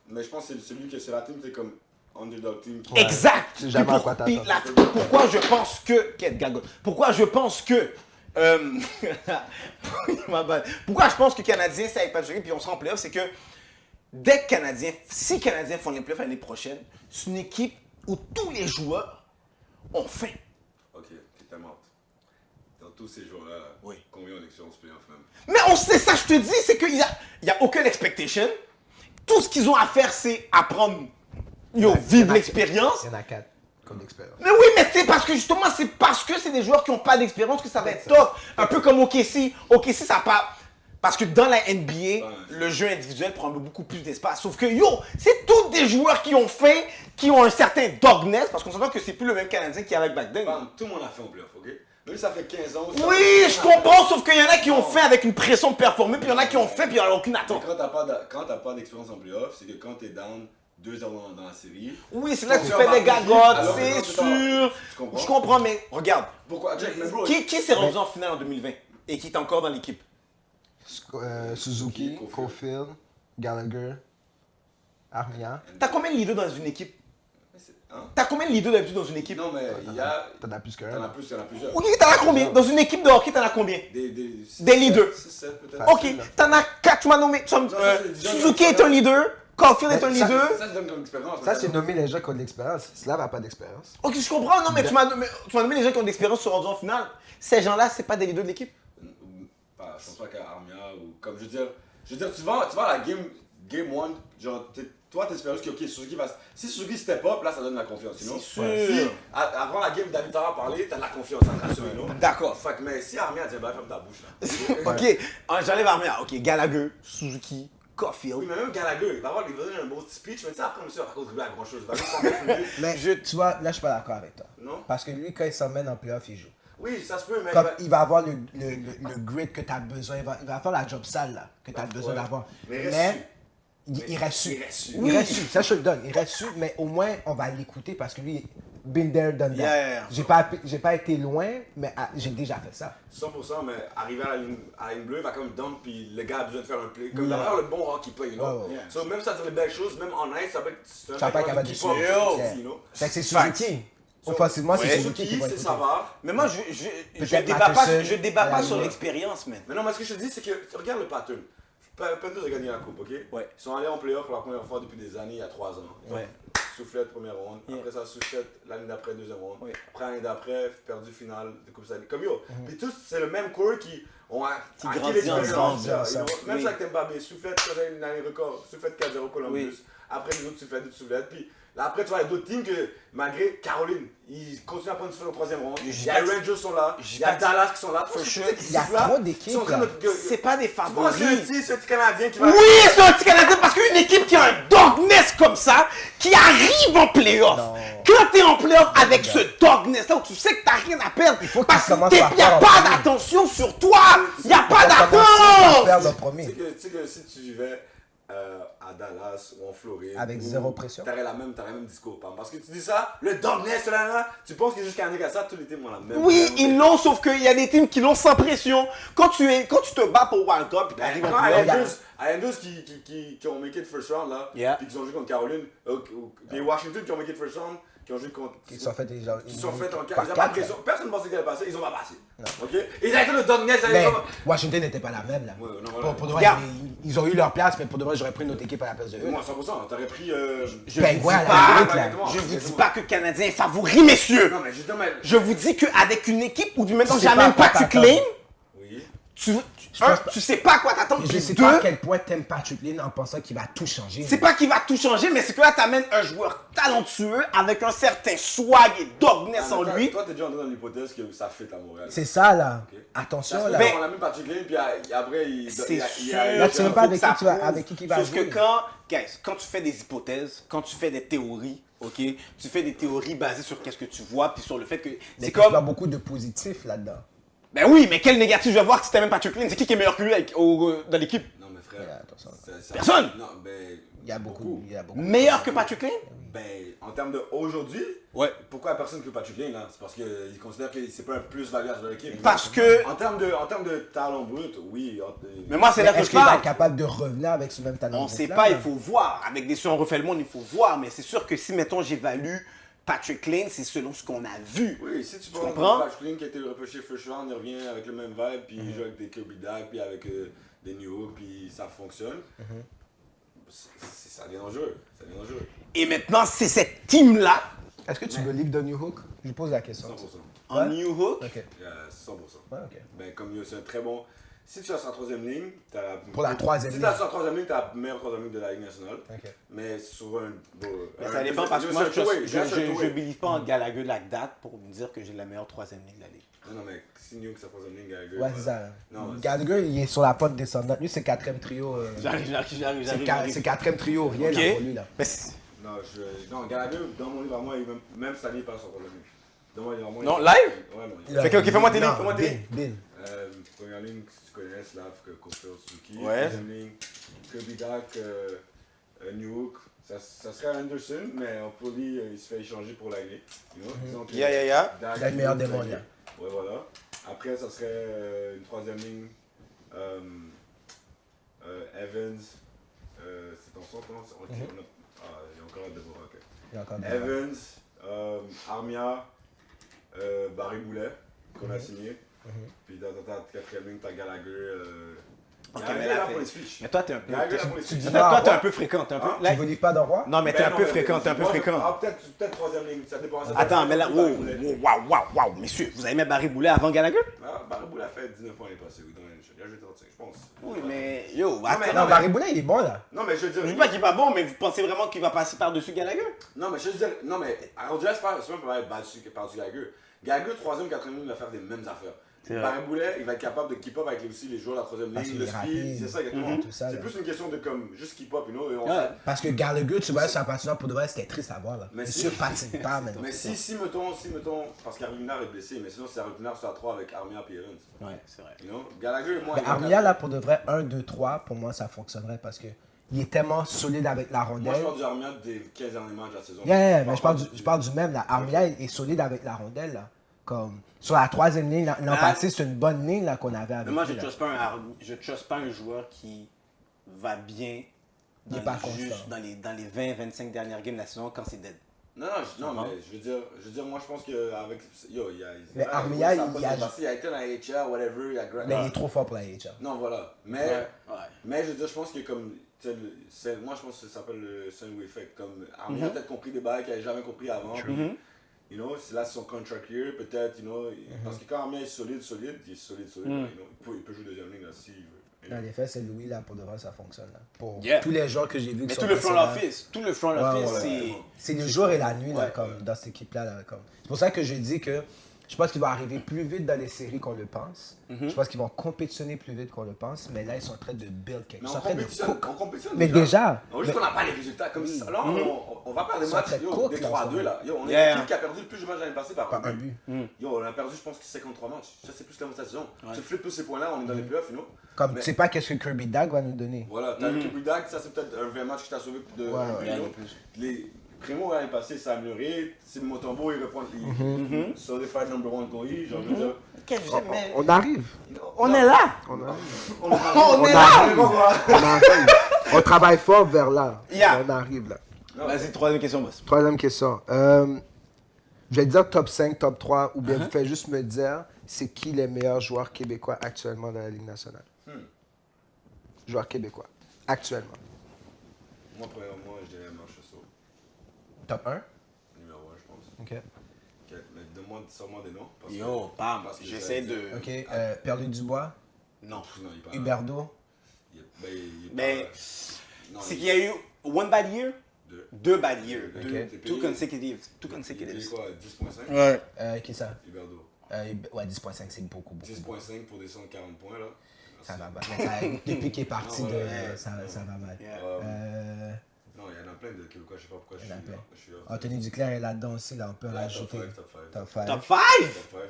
Mais je pense que c'est celui qui c'est la team, c'est comme underdog team. Exact. C'est jamais à quoi t'attendre. Pourquoi je pense que. Pourquoi je pense que. Pourquoi je pense que Canadien, ça n'avait pas joué puis on sera en playoff, c'est que dès que Canadiens, si Canadiens font les playoffs l'année prochaine, c'est une équipe où tous les joueurs ont faim. Ok, t'es tellement hâte. Dans tous ces jours-là, Oui. combien on d'expérience playoff même? Mais on sait ça, je te dis, c'est qu'il n'y a aucune expectation. Tout ce qu'ils ont à faire, c'est apprendre, vivre l'expérience. Il y en a 4 comme d'expérience. Mais oui, mais tu sais, parce que justement, c'est parce que c'est des joueurs qui n'ont pas d'expérience que ça va être tough. Un peu comme OKC. OKC, ça n'a pas... Parce que dans la NBA, le jeu individuel prend beaucoup plus d'espace. Sauf que, c'est tous des joueurs qui ont fait, qui ont un certain dogness, parce qu'on s'entend que c'est plus le même Canadien qu'il y avait back then. Tout le monde a fait en playoff, ok? Même ça fait 15 ans. Oui, je comprends, sauf qu'il y en a qui ont fait avec une pression de performer, puis il y en a qui ont fait, puis il n'y a aucune attente. Quand t'as pas d'expérience en playoff, c'est que quand t'es down 2-0 dans la série. Oui, c'est là que tu fais des gagottes, c'est sûr. Je comprends, mais regarde. Pourquoi? Jack, mais bro, Qui s'est rendu en finale en 2020 et qui est encore dans l'équipe? Suzuki, Caulfield, Gallagher, Armia. T'as combien de leaders dans une équipe? Hein? T'as combien de leaders d'habitude dans une équipe? Non, mais il y a. T'en as plus qu'un. T'en as plusieurs. Oui, t'en as combien? Dans une équipe de hockey, t'en as combien? Des leaders. 6-7 peut-être. Ok, t'en as 4, tu m'as nommé. Suzuki est un leader, Caulfield est un leader. Ça, je donne comme expérience. Ça, c'est nommer les gens qui ont de l'expérience. Slav n'a pas d'expérience. Ok, je comprends, non, mais tu m'as nommé les gens qui ont de l'expérience sont rendus en finale. Ces gens-là, c'est pas des leaders de l'équipe? Je pense pas qu'à Armia ou comme je veux dire, tu vas à la game 1, genre toi t'espères que ok Suzuki va. Si Suzuki step up, là ça donne de la confiance. Sinon, sûr. Si avant la game David t'en a parlé, t'as de la confiance, rassurez-nous. D'accord. Fait que mais si Armia dit bah ferme ta bouche là. Ok, j'enlève Armia. Ok, Gallagher, Suzuki, Caulfield. Oui mais même Gallagher, il va donner un beau petit speech, mais tu sais après monsieur va pas contribuer à grand chose. Il va juste s'en mettre. Mais tu vois, là, je suis pas d'accord avec toi. Non? Parce que lui, quand il s'emmène en playoff, il joue. Oui, ça se peut, mais. Comme il va avoir le grit que tu as besoin, il va faire la job sale là, que tu as besoin d'avoir. Mais il reste su. Il reste su. Il reste su, ça je te le donne. Il reste su, mais au moins on va l'écouter parce que lui, been there, done that. Yeah. J'ai pas été loin, mais j'ai déjà fait ça. 100%, mais arriver à la ligne bleue, il va comme dump, puis le gars a besoin de faire un play. Comme d'avoir le bon hockey play, you know. Ouais. So, même ça, c'est les belles choses, même en ice, ça peut être. Tu vas pas être capable de suivre. You know. Fait que c'est Suzuki. Offensivement, c'est Suzuki qui va c'est écouter. Savard. Mais moi, je débat pas sur l'expérience, man. Mais non, mais ce que je te dis, c'est que regarde le pattern. Panthers a gagné la coupe, ok? Ouais. Ils sont allés en playoff pour la première fois depuis des années, il y a 3 ans. Ouais. Soufflette, première ronde. Après ça, soufflette l'année d'après, deuxième ronde. Ouais. Après l'année d'après, perdu finale de Coupe Stanley. Comme yo. Puis tous, c'est le même corps qui ont acquis grandit l'expérience. ensemble. Même Oui. ça avec Mbappé, soufflette, une année record. Soufflette 4-0 Columbus. Oui. Après les autres soufflettes, d'autres soufflettes. Puis là, après, tu vois, il y a d'autres teams que, malgré Caroline, ils continuent à prendre soufflette au troisième ronde. Il y a les Rangers qui sont là. Il y a Dallas qui sont là. Il y a trop d'équipes. C'est pas des favoris. C'est un petit Canadien qui va. Oui, c'est un petit Canadien parce qu'une équipe qui a un dogness comme ça, qui arrive en playoff. Quand t'es en playoff avec ce dogness là où tu sais que t'as rien à perdre, parce qu'il n'y a pas d'attention sur toi. Il n'y a pas d'attente. Tu sais que si tu vivais à Dallas ou en Floride. Avec zéro pression. T'aurais la même discours. Parce que tu dis ça, le dogness là, tu penses que juste Canadien a ça, tous les teams ont la même. Oui, ils l'ont, sauf qu'il y a des teams qui l'ont sans pression. Quand tu te bats pour Wild Cup, puis t'arrives en playoff. Islanders qui ont make it first round là, puis qui ont joué contre Caroline, puis Washington qui ont make it first round, qui ont joué contre. Ils sont faits déjà. Ils sont faits en 4. Ils n'ont pas de pression. Personne ne pensait qu'ils allaient passer. Ils ont pas passé. Ok? Ils avaient fait le dogness. Mais Washington n'était pas la même là. Ouais, non, voilà. Pour de vrai, ils ont eu leur place, mais pour de vrai, j'aurais pris une autre équipe à la place de eux. Moi, 100%. T'aurais pris. Je vous dis pas que le Canadien est favori, messieurs. Non, mais justement. Je vous dis qu'avec une équipe où du maintenant jamais pas tu claims, Oui. tu sais pas à quoi t'attendre. Je sais pas à quel point t'aimes Patrick Lane en pensant qu'il va tout changer. C'est pas qu'il va tout changer, mais c'est que là t'amènes un joueur talentueux avec un certain swag et dogness en lui. Toi, t'es déjà entré dans l'hypothèse que ça fit à Montréal. C'est ça là. Ok. Attention là. On a mis Patrick Lane, puis après, il. C'est sûr. Là, tu sais pas avec qui va Sauf jouer. que quand tu fais des hypothèses, quand tu fais des théories, ok, tu fais des théories basées sur qu'est-ce que tu vois, puis sur le fait que c'est Il y a comme. beaucoup de positifs là-dedans. Ben oui, mais quel négatif je vais voir si t'as même Patrick Lane, c'est qui est meilleur que lui dans l'équipe? Non, mais frère. frère. Yeah, attention. Personne! Non, ben. Il y a beaucoup. Meilleur que Patrick Lane? Ben, en termes de aujourd'hui, Ouais. pourquoi personne que Patrick Lane, là? C'est parce qu'ils considèrent que c'est pas un plus-value à l'équipe. Parce que. En termes de talent brut, oui. Mais moi, c'est là que Est-ce je qu'il va parle. être capable de revenir avec ce même talent? On sait pas, il faut voir. Avec des si on refait le monde, il faut voir. Mais c'est sûr que si, mettons, j'évalue Patrick Lane, c'est selon ce qu'on a vu. Oui, si tu comprends? prends Patrick Lane qui a été repêché first round, il revient avec le même vibe, puis il joue avec des Kirby Dak, puis avec des New Hook, puis ça fonctionne. Ça devient dangereux. Ça devient dangereux. Et maintenant, c'est cette team-là, Est-ce que tu believe dans New Hook? Je pose la question. 100%. en Ouais. New Hook. Ok. 100%. Ouais, ok. Ben, comme c'est un très bon. Si tu as sa troisième ligne, t'as. Pour la troisième Si ligne. tu as sa troisième ligne, t'as la meilleure troisième ligne de la Ligue nationale. Ok. Mais sur un. Mais ça dépend parce que moi, je believe pas en Gallagher de la date pour me dire que j'ai la meilleure troisième ligne de la ligue. Non, mais si New York, sa troisième ligne, Gallagher. Ouais, c'est ça. Non, Gallagher, il est sur la pente descendante. Lui, c'est quatrième trio. C'est quatrième trio, rien là, pour lui, là. Mais c'est- Non, Gallagher, dans mon livre à moi, même cette année, il passe sur troisième ligne. Dans mon livre à moi. Non, il- live? Ouais, non. Il a- Fait que, ok, fais-moi tes lignes, Non, fais-moi tes lignes. Bill. Première ligne, si tu connais, Slav, Cofield, Suzuki. Ouais. Deuxième ligne, Kirby Dak, New Hook. Ça serait Anderson, mais en folie, il se fait échanger pour l'année. Disons que Yeah. Dak, C'est le meilleur New Hook, des mondes, là. Ouais, voilà. Après, ça serait une troisième ligne. Evans. C'est ton son, comment ça? Il y a encore un Deborah, ok. Il y a encore des- Evans, Armia, Barry Boulet, qu'on a signé. Puis dans ta quatrième ligne, t'as Gallagher. Ok, Gallagher mais est là, là pour les speeches. Mais toi, t'es un peu. Gallagher est là pour les tu speeches. dis- Toi, t'es un peu fréquent. T'es un peu. Hein? Là- Tu believe pas dans Roi? Non, mais t'es un peu fréquent. T'es un peu moi, fréquent. peut-être troisième ligne, ça dépend. Attends, mais là, Barry Boulet. wow, messieurs, vous avez mis Barry Boulet avant Gallagher? Barry Boulet a fait 19 points l'année passée, oui, dans la NHL. Il a joué 35, je pense. Oui, mais yo, mais attends. Non, Barry Boulet, il est bon, là. Non, mais je veux Je dire. dis pas qu'il est pas bon, mais vous pensez vraiment qu'il va passer par-dessus Gallagher? Non, mais je veux dire. Non, mais on dirait que c'est même pas battu par-dessus Gallagher. Gallagher, troisième, quatrième ligne, il va faire des mêmes affaires. C'est Barry Boulet, il va être capable de keep up avec aussi les joueurs de la troisième Parce ligne, qu'il le est speed, rapide. c'est ça exactement. Tout ça, C'est là. plus une question de comme juste keep up, you know. Et on Ouais. Parce que Gallagher, tu vois, sur la patinoire, pour de vrai, c'était triste à voir, là. Mais Monsieur si- patine pas, mais. Mais si mettons, parce qu'Arminar est blessé, mais sinon c'est Arminar sur la 3 avec Armia et Evans. Ouais, c'est vrai. You know? Gallagher, moi. Mais Armia, là, pour de vrai, 1, 2, 3, pour moi, ça fonctionnerait parce que il est tellement solide avec la Moi, je rondelle. parle du Armia des 15 derniers matchs de la saison. Yeah, mais je parle du même, là. Armia est solide avec la rondelle, là. Comme, sur la troisième ligne, l'an passé, c'est une bonne ligne, là, qu'on avait avec Mais moi, je lui, là. trust pas un joueur qui va bien Il est dans pas juste constant. dans les 20-25 dernières games de la saison quand c'est dead. Non, mais je veux dire, moi je pense qu'avec. Yo, il y a. Mais Armia, il a- Il a été dans la HL, whatever, il a. Mais il est trop fort pour la HL. Non, voilà. Mais. Ouais. Mais je veux dire, je pense que comme. Tu sais, moi, je pense que ça s'appelle le Sunway Effect. Comme Armia a peut-être compris des bails qu'il n'avait jamais compris avant. You know, c'est là son contract year, peut-être, you know. Parce que quand Armia est solide, il est solide. You know, il peut jouer deuxième ligne là s'il veut. En effet, c'est Louis, là, pour de vrai, ça fonctionne, là. Pour Yeah. tous les joueurs que j'ai vus qui Mais sont tout le passés front là. office, c'est. C'est le jour et la nuit, là, Ouais. comme, dans cette équipe-là. Là, comme. C'est pour ça que je dis que je pense qu'ils vont arriver plus vite dans les séries qu'on le pense. Je pense qu'ils vont compétitionner plus vite qu'on le pense. Mais là, ils sont en train de build quelque Mais chose. Ils on sont en train de compétitionne, cook. on compétitionne Mais déjà. Non, juste qu'on n'a pas les résultats comme ça. Là, on va faire des Ils sont matchs, très yo, courts, des là, 3-2 en là. Yo, on est Yeah. l'équipe qui a perdu le plus de matchs l'année passée par Par un but. Yo, on a perdu, je pense, 53 matchs. Ça, c'est plus la moitié de la saison. Tu flippes tous ces points-là, on est dans les playoffs, you know. Comme Mais- tu sais pas qu'est-ce que Kirby Dag va nous donner. Voilà, t'as le Kirby Dak, ça c'est peut-être un vrai match qui t'a sauvé de. Ouais, you ouais. know. Les Primo l'année passée, ça a amélioré. C'est Motombo, il reprend. Certified number one goalie, genre, je veux dire. On arrive. On est là! On arrive. On est On là! arrive. On arrive. On travaille fort vers là. Yeah. On arrive là. Vas-y, troisième question, boss. Troisième question. Je vais dire top 5, top 3, ou bien vous faites juste me dire c'est qui les meilleurs joueurs québécois actuellement dans la Ligue nationale. Joueurs québécois, actuellement. Moi, premièrement, je dirais Marchessault. Top 1? Numéro 1, je pense. OK. Ok, mais donne-moi sûrement des noms. Parce Yo, bam, parce que j'essaie j'allais de. OK. Perlu Dubois, Non. Non, il est pas. Huberdo. Il est Mais pas. Non, c'est il- qu'il y a eu one bad year, Deux. deux bad years. Ok. Two consecutive. Two Il est consecutive. quoi, 10.5 Ouais. Qui ça? Huberdo. Ouais, 10.5, c'est beaucoup. 10.5 pour descendre 40 points, là. Ça va mal. Mais ça, depuis qu'il est parti, Non, de, ouais. ça va mal. Yeah. Non, il y en a plein de Québécois, je sais pas pourquoi Il y en a plein. je suis Anthony Duclair est là-dedans aussi, là, on peut Top rajouter. 5, top 5. Top 5. Top 5?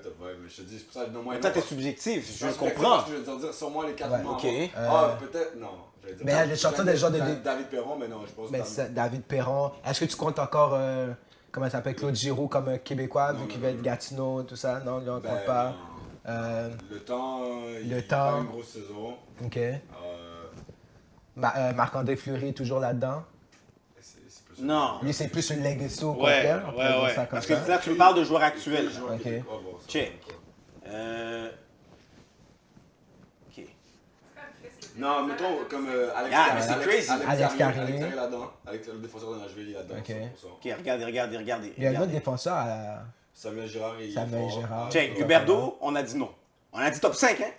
Top 5, mais je te dis, c'est pour ça, non, moi, Toi, non, t'es pas- subjectif, je Parce que comprends. Je veux dire, sur moi, les 4 Ouais, membres. ok. Ah, peut-être, non. J'allais dire- Mais il y a des chansons des gens de- David Perron, mais non, je pense Mais pas. c'est David Perron. Est-ce que tu comptes encore, comment ça s'appelle, Claude Giroux comme un Québécois, vu qu'il va être Gatineau, tout ça? Non, lui, on Ben, compte pas. non. Le temps, il Le a temps. pas une grosse saison. OK. Euh, Marc-André Fleury est toujours là-dedans. c'est plus- Non. Lui, c'est plus une legacy au Ouais, complet. on peut dire ouais. ça comme Parce que ça. là, tu me parles de joueurs actuels. Joueur Ok. québécois, bon, ça, Check. ça. Ok. Non, mettons comme Alex Yeah, mais c'est crazy. Alex Carré. Alex Carré là-dedans. Alex, le défenseur de Nashville, il est là-dedans. Ok. 100%. Ok, regardez. Il y a un autre défenseur à Samuel Girard, il est Samuel fort. Girard. Check, Ouais. Huberdeau, on a dit non. On a dit top 5, hein?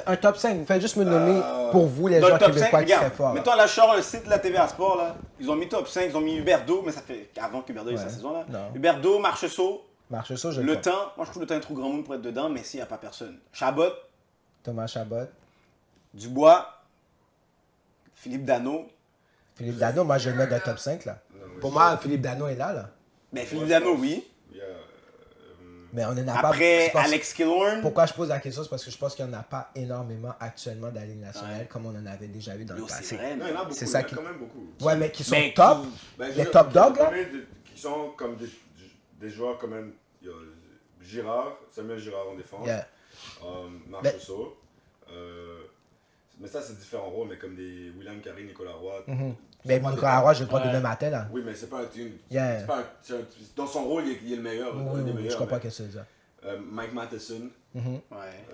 un top 5. Fais juste me nommer pour vous les Dans le joueurs top 5, québécois qui seraient regarde. forts. Mettons, là, je sors un site de la TVA Sport, là. Ils ont mis top 5, ils ont mis Huberdeau, mais ça fait avant qu'Huberdeau ait sa Ouais. saison, là. Non. Huberdeau, Marcheseau, Marcheseau, je Le le Temps. Moi, je trouve Le Temps est trop grand monde pour être dedans, mais s'il n'y a pas personne. Chabot, Thomas Chabot. Dubois, Philippe Dano. Philippe Dano, moi, je le mets dans le top 5, là. Pour moi, Philippe Dano est là, là. Ben, Philippe Dano, oui. Il y a, Mais on n'en a pas... Après, je pense- Alex Killorn. Pourquoi je pose la question? C'est parce que je pense qu'il n'y en a pas énormément actuellement dans la Ligue nationale, Ouais. comme on en avait déjà vu dans le Yo, c'est passé. vrai. non, il y en a beaucoup. C'est Il y ça en a qui- quand même beaucoup. Ouais, mais qui sont Mais top. Ben, je Les veux top dire, dogs, là? combien qui sont comme des joueurs quand même. Il y a Girard, Samuel Girard en défense. Yeah. Marcheseau. Mais ça, c'est différents rôles, mais comme des William Carré, Nicolas Roy. Mais c'est pas Nicolas des- Roy, je le prends Ouais. demain matin, là. Oui, mais c'est pas un team. Yeah. C'est pas dans son rôle, il est le meilleur. un Oui, des oui, meilleurs, je comprends mais- que c'est ça. Mike Matheson. Ouais.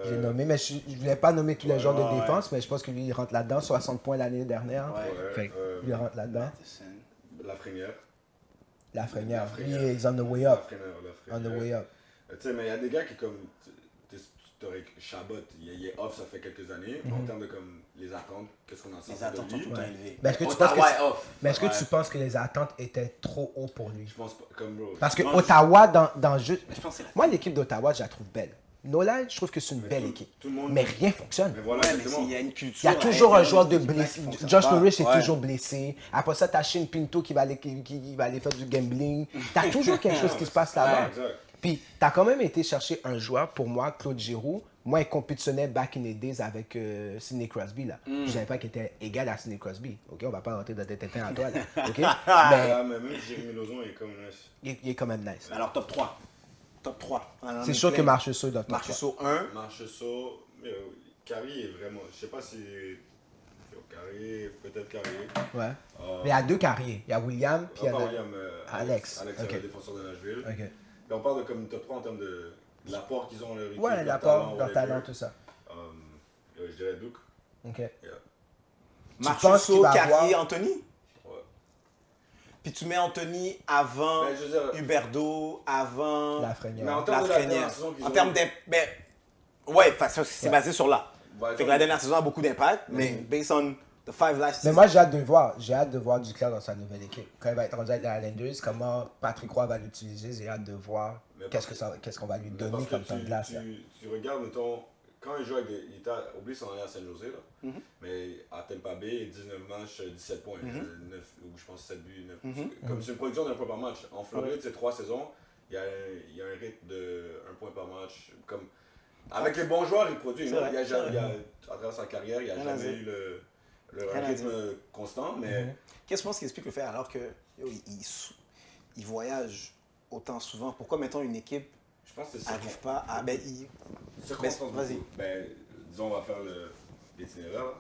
J'ai nommé, mais je ne voulais pas nommer tous les joueurs ouais, de défense, mais je pense que lui, il rentre là-dedans. 60 points l'année dernière. Ouais. Fait que lui, il rentre là-dedans. Lafrenière. Lafrenière. Lui, Lafrenière. il est on the way up. On Lafrenière. the way up. Tu sais, mais il y a des gars qui, comme, t'aurais Chabot, il est off, ça fait quelques années. En termes de comme, les attentes, qu'est-ce qu'on en sait Les de attentes sont lui? tout le temps élevées. Mais est-ce que tu penses que, Ottawa est off. mais est-ce que Ouais. tu penses que les attentes étaient trop haut pour lui? Je pense pas, comme bro. Parce que Moi, Ottawa, dans juste. Mais je pense que c'est la... Moi, l'équipe d'Ottawa, je la trouve belle. Nola, je trouve que c'est une belle tout- équipe. tout le monde- Mais rien fonctionne. Mais voilà, Ouais, mais exactement. s'il y a une culture... Il y a toujours un joueur de blessé. qui fonctionne Josh pas. Norris est Ouais. toujours blessé. Après ça, t'as Shane Pinto qui va aller faire du gambling. T'as toujours quelque chose qui se passe là-bas. Ouais, exact. Puis, t'as quand même été chercher un joueur, pour moi, Claude Giroux. Moi, il compétitionnait back in the days avec Sidney Crosby. Là. Je savais pas qu'il était égal à Sidney Crosby. OK, on va pas rentrer dans tes tétins à toi. Là. OK? Mais Ah, mais même Jérémy Lauzon est comme nice. il est quand même nice. Alors, top 3. Top 3. C'est sûr que Marcheseau doit Marcheseau 1. Marcheseau, Carré est vraiment. Je sais pas si. Carré, peut-être Carré. Ouais. Mais il y a deux carrières. Il y a William, puis il y Pas a... William, Alex. Alex, Ok. c'est le défenseur de Nashville. OK. Puis on parle de comme top 3 en termes de l'apport qu'ils ont, leur équipe, Ouais, leur l'apport, leur whatever. talent, tout ça. Je dirais Duke. OK. Yeah. penses Marcheseau, qu'il va Carrier, avoir- Anthony. Ouais. Puis tu mets Anthony avant Ben, je veux dire- Huberdeau, avant Lafrenière. Mais en termes de la Lafrenière. dernière saison qu'ils En ont termes eu. d'impact. Ben, ouais, c'est basé sur là. Ouais, Fait que la dernière saison a beaucoup d'impact, mais based on the 5 last Mais seasons. moi, j'ai hâte de le voir. J'ai hâte de voir Duclair dans sa nouvelle équipe. Quand il va être rendu avec les Islanders, comment Patrick Roy va l'utiliser, j'ai hâte de voir Mais qu'est-ce qu'on va lui Mais donner parce que comme temps de glace. là. tu regardes, mettons, quand il joue avec des. Oublie son année à San Jose, là. Mais à Tampa Bay, 19 matchs, 17 points. 9, ou je pense 7 buts, 9. Comme c'est une production d'un point par match. En Floride, c'est 3 saisons. Il y a un rythme de 1 point par match. Comme, avec les bons joueurs, il produit. C'est non? vrai, Il y a c'est jamais, vrai. à travers sa carrière, il n'a Rien à jamais dire. eu un Rien à rythme constant. Mais Qu'est-ce que tu penses qui explique le fait alors que yo, il voyage autant souvent? Pourquoi, mettons, une équipe je pense que c'est n'arrive pas à. Ben, circonstances. vas-y. Ben, disons, on va faire l'itinéraire.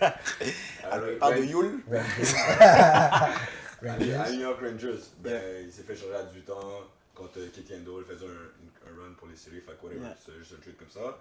là. Parle de Yule. À New York Rangers, il s'est fait changer à 18 ans contre Keith Yandel, il faisait un run pour les séries, fait que whatever, Yeah. c'est juste un truc comme ça.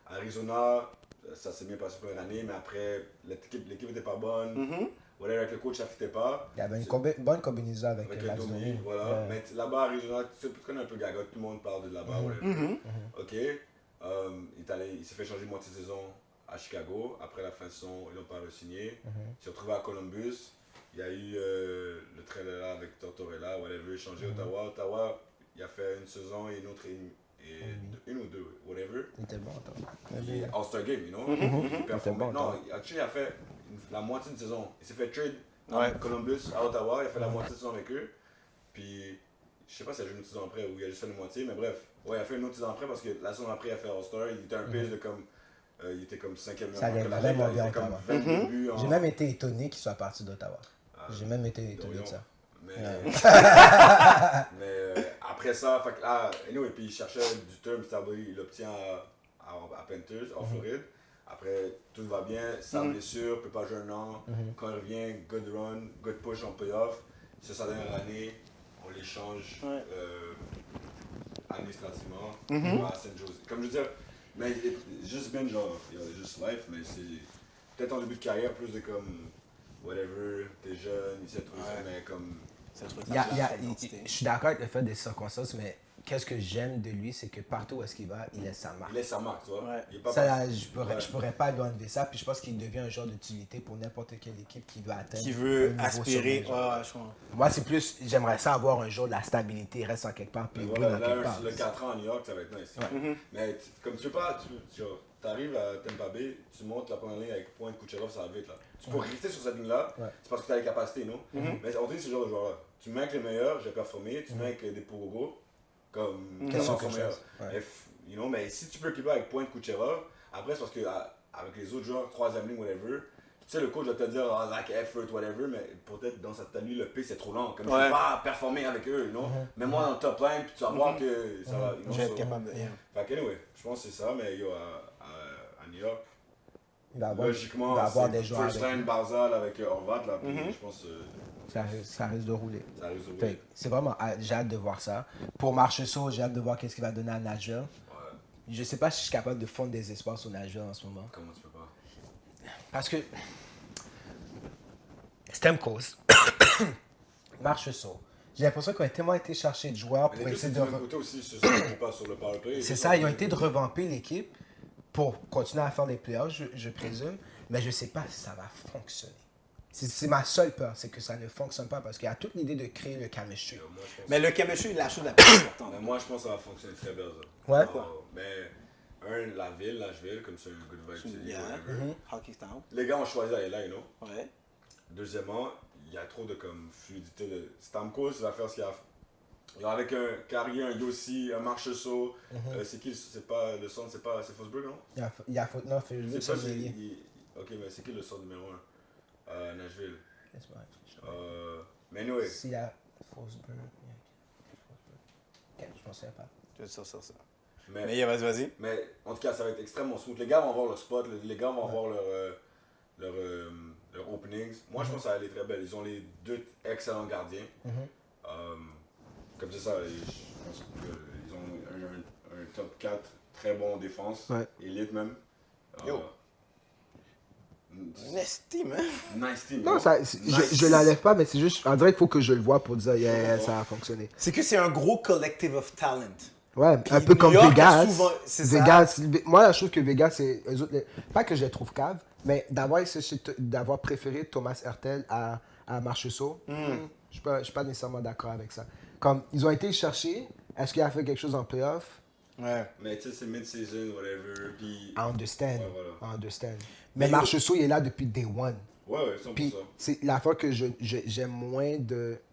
Arizona, ça s'est bien passé pour une année, mais après, l'équipe était pas bonne. Whatever, avec le coach, ça fitait pas. Il y avait une bonne combinaison avec Avec la le Domi, Zoé. voilà. Ouais. Mais là-bas, Arizona, tu connais un peu Gaga, tout le monde parle de là-bas, whatever. Ok. Il s'est fait changer moitié de saison à Chicago. Après la fin de saison, ils l'ont pas re-signé. Il s'est retrouvé à Columbus. Il y a eu le trailer avec Tortorella, whatever, changé Ottawa. Ottawa, il a fait une saison et une autre, une ou deux, whatever. Il était bon, attends. Il All-Star Game, you know. Il performait. bon, Non, actually, il a fait la moitié de saison. Il s'est fait trade à Columbus, à Ottawa. Il a fait la moitié de saison avec eux. Puis, je sais pas si il a joué une autre saison après ou il a juste fait la moitié, mais bref. Ouais, il a fait une autre saison après parce que la saison après, il a fait All-Star. Il était un pitch de comme. Il était comme 5e meilleur. Ça allait vraiment bien, comme Ottawa. 22 buts J'ai même été étonné qu'il soit parti d'Ottawa. J'ai même été étonné de ça. Mais, après ça, fait que là, anyway, puis il cherchait du term stable, il l'obtient à Panthers, en Floride. Après, tout va bien, sa blessure, peut pas jouer un an. Quand il revient, good run, good push en playoff. C'est sa dernière année, on l'échange administrativement à San Jose. Comme je veux dire, mais juste bien genre, juste life, mais c'est peut-être en début de carrière, plus de comme, whatever, t'es jeune, il sait trop ça, mais comme. Je suis d'accord avec le fait des circonstances, mais qu'est-ce que j'aime de lui, c'est que partout où est-ce qu'il va, il laisse sa marque. Il laisse sa marque, tu vois. Ouais. Il est pas Ça, je pourrais pas lui enlever ça, puis je pense qu'il devient un genre d'utilité pour n'importe quelle équipe qui veut atteindre. Qui veut un niveau aspirer. sommet, genre. Ouais, je comprends. Moi, c'est plus, j'aimerais ça avoir un jour de la stabilité, il reste en quelque part, puis Mais il voilà, dans quelque part. le 4 ans à New York, ça va être nice. Mais comme tu veux pas, tu arrives à Tampa Bay, tu montes la première ligne avec Point Kucherov, ça va vite là. Tu peux rester sur cette ligne-là, c'est parce que tu as les capacités, non? Mais on dit ce genre de joueur-là. Tu mets avec les meilleurs, j'ai performé, tu mets avec des Porogo, comme Quelque sont chose. meilleurs. Ouais. Mais si tu peux clipper avec Point Kucherov, après c'est parce que avec les autres joueurs, troisième ligne, whatever, tu sais, le coach va te dire, like effort, whatever, mais peut-être dans cette année, le P c'est trop lent. Comme je ne peux pas performer avec eux, non? Mais moi dans le top line, puis tu vas voir que ça va. Je vais être capable de. Fait que, anyway, je pense que c'est ça, mais à New York, Il va avoir, logiquement, il va avoir c'est des joueurs first avec line lui. Barzal avec Horvat, là, puis je pense que Ça risque de rouler. ça risque de Fait rouler. que c'est vraiment, j'ai hâte de voir ça. Pour Marchessault, j'ai hâte de voir qu'est-ce qu'il va donner à Nashville. Ouais, Je sais pas si je suis capable de fondre des espoirs sur Nashville en ce moment. comment tu peux pas? Parce que Stamkos, Marchessault, j'ai l'impression qu'ils ont tellement été chercher de joueurs Mais pour les deux, essayer c'est de... du même côté aussi, ce sont pas sur le power play. C'est ça, ils ont été de revamper l'équipe pour continuer à faire les playoffs, je présume. Mais je sais pas si ça va fonctionner. C'est ma seule peur, c'est que ça ne fonctionne pas parce qu'il y a toute l'idée de créer le chemistry. Moi, je pense Mais le chemistry est la chose la plus importante. Mais moi, je pense que ça va fonctionner très bien, ça. Ouais. Mais, Nashville, comme c'est un good vibe city, Yeah. whatever. Hockey Town. Les gars ont choisi d'aller là, you know. Ouais. Deuxièmement, il y a trop de comme fluidité. Stamkos, il va faire ce qu'il a fait. Il y a avec un Carrier, un Yossi, un Marchessault. C'est qui? C'est pas le centre, c'est Forsberg, non? Il y a faute, non, fait le C'est pas seul milieu. Ok, mais c'est qui le centre numéro 1? Nashville. Laisse-moi Mais anyway, s'il y a Forsberg, ok, je m'en souviens pas. Je vais te sortir ça. mais, Mais vas-y. mais en tout cas, ça va être extrêmement smooth. Les gars vont avoir leur spot, les gars vont avoir leur openings. Moi, je pense que ça va aller très belle. Ils ont les deux excellents gardiens. Comme c'est ça, je pense qu'ils ont un top 4 très bon en défense, élite même. Yo. Nice team, hein? Nice team. Non, yo. ça, Nice. je l'enlève pas, mais c'est juste, on dirait qu'il faut que je le vois pour dire, yeah, ça a fonctionné. C'est que c'est un gros collective of talent. Ouais, Puis un peu New comme York a Vegas. souvent- c'est ça. Vegas, moi, je trouve que Vegas, c'est eux autres, pas que je les trouve caves, mais d'avoir préféré Thomas Hertel à Marchessault, je suis pas nécessairement d'accord avec ça. Comme, ils ont été chercher, est-ce qu'il a fait quelque chose en playoff? Ouais. Mais tu sais, c'est mid-season, whatever. Puis. I understand. Ouais, voilà. I understand. Mais Marchessault, il est là depuis day one. Ouais, 100%. Puis, c'est la fois que j'aime moins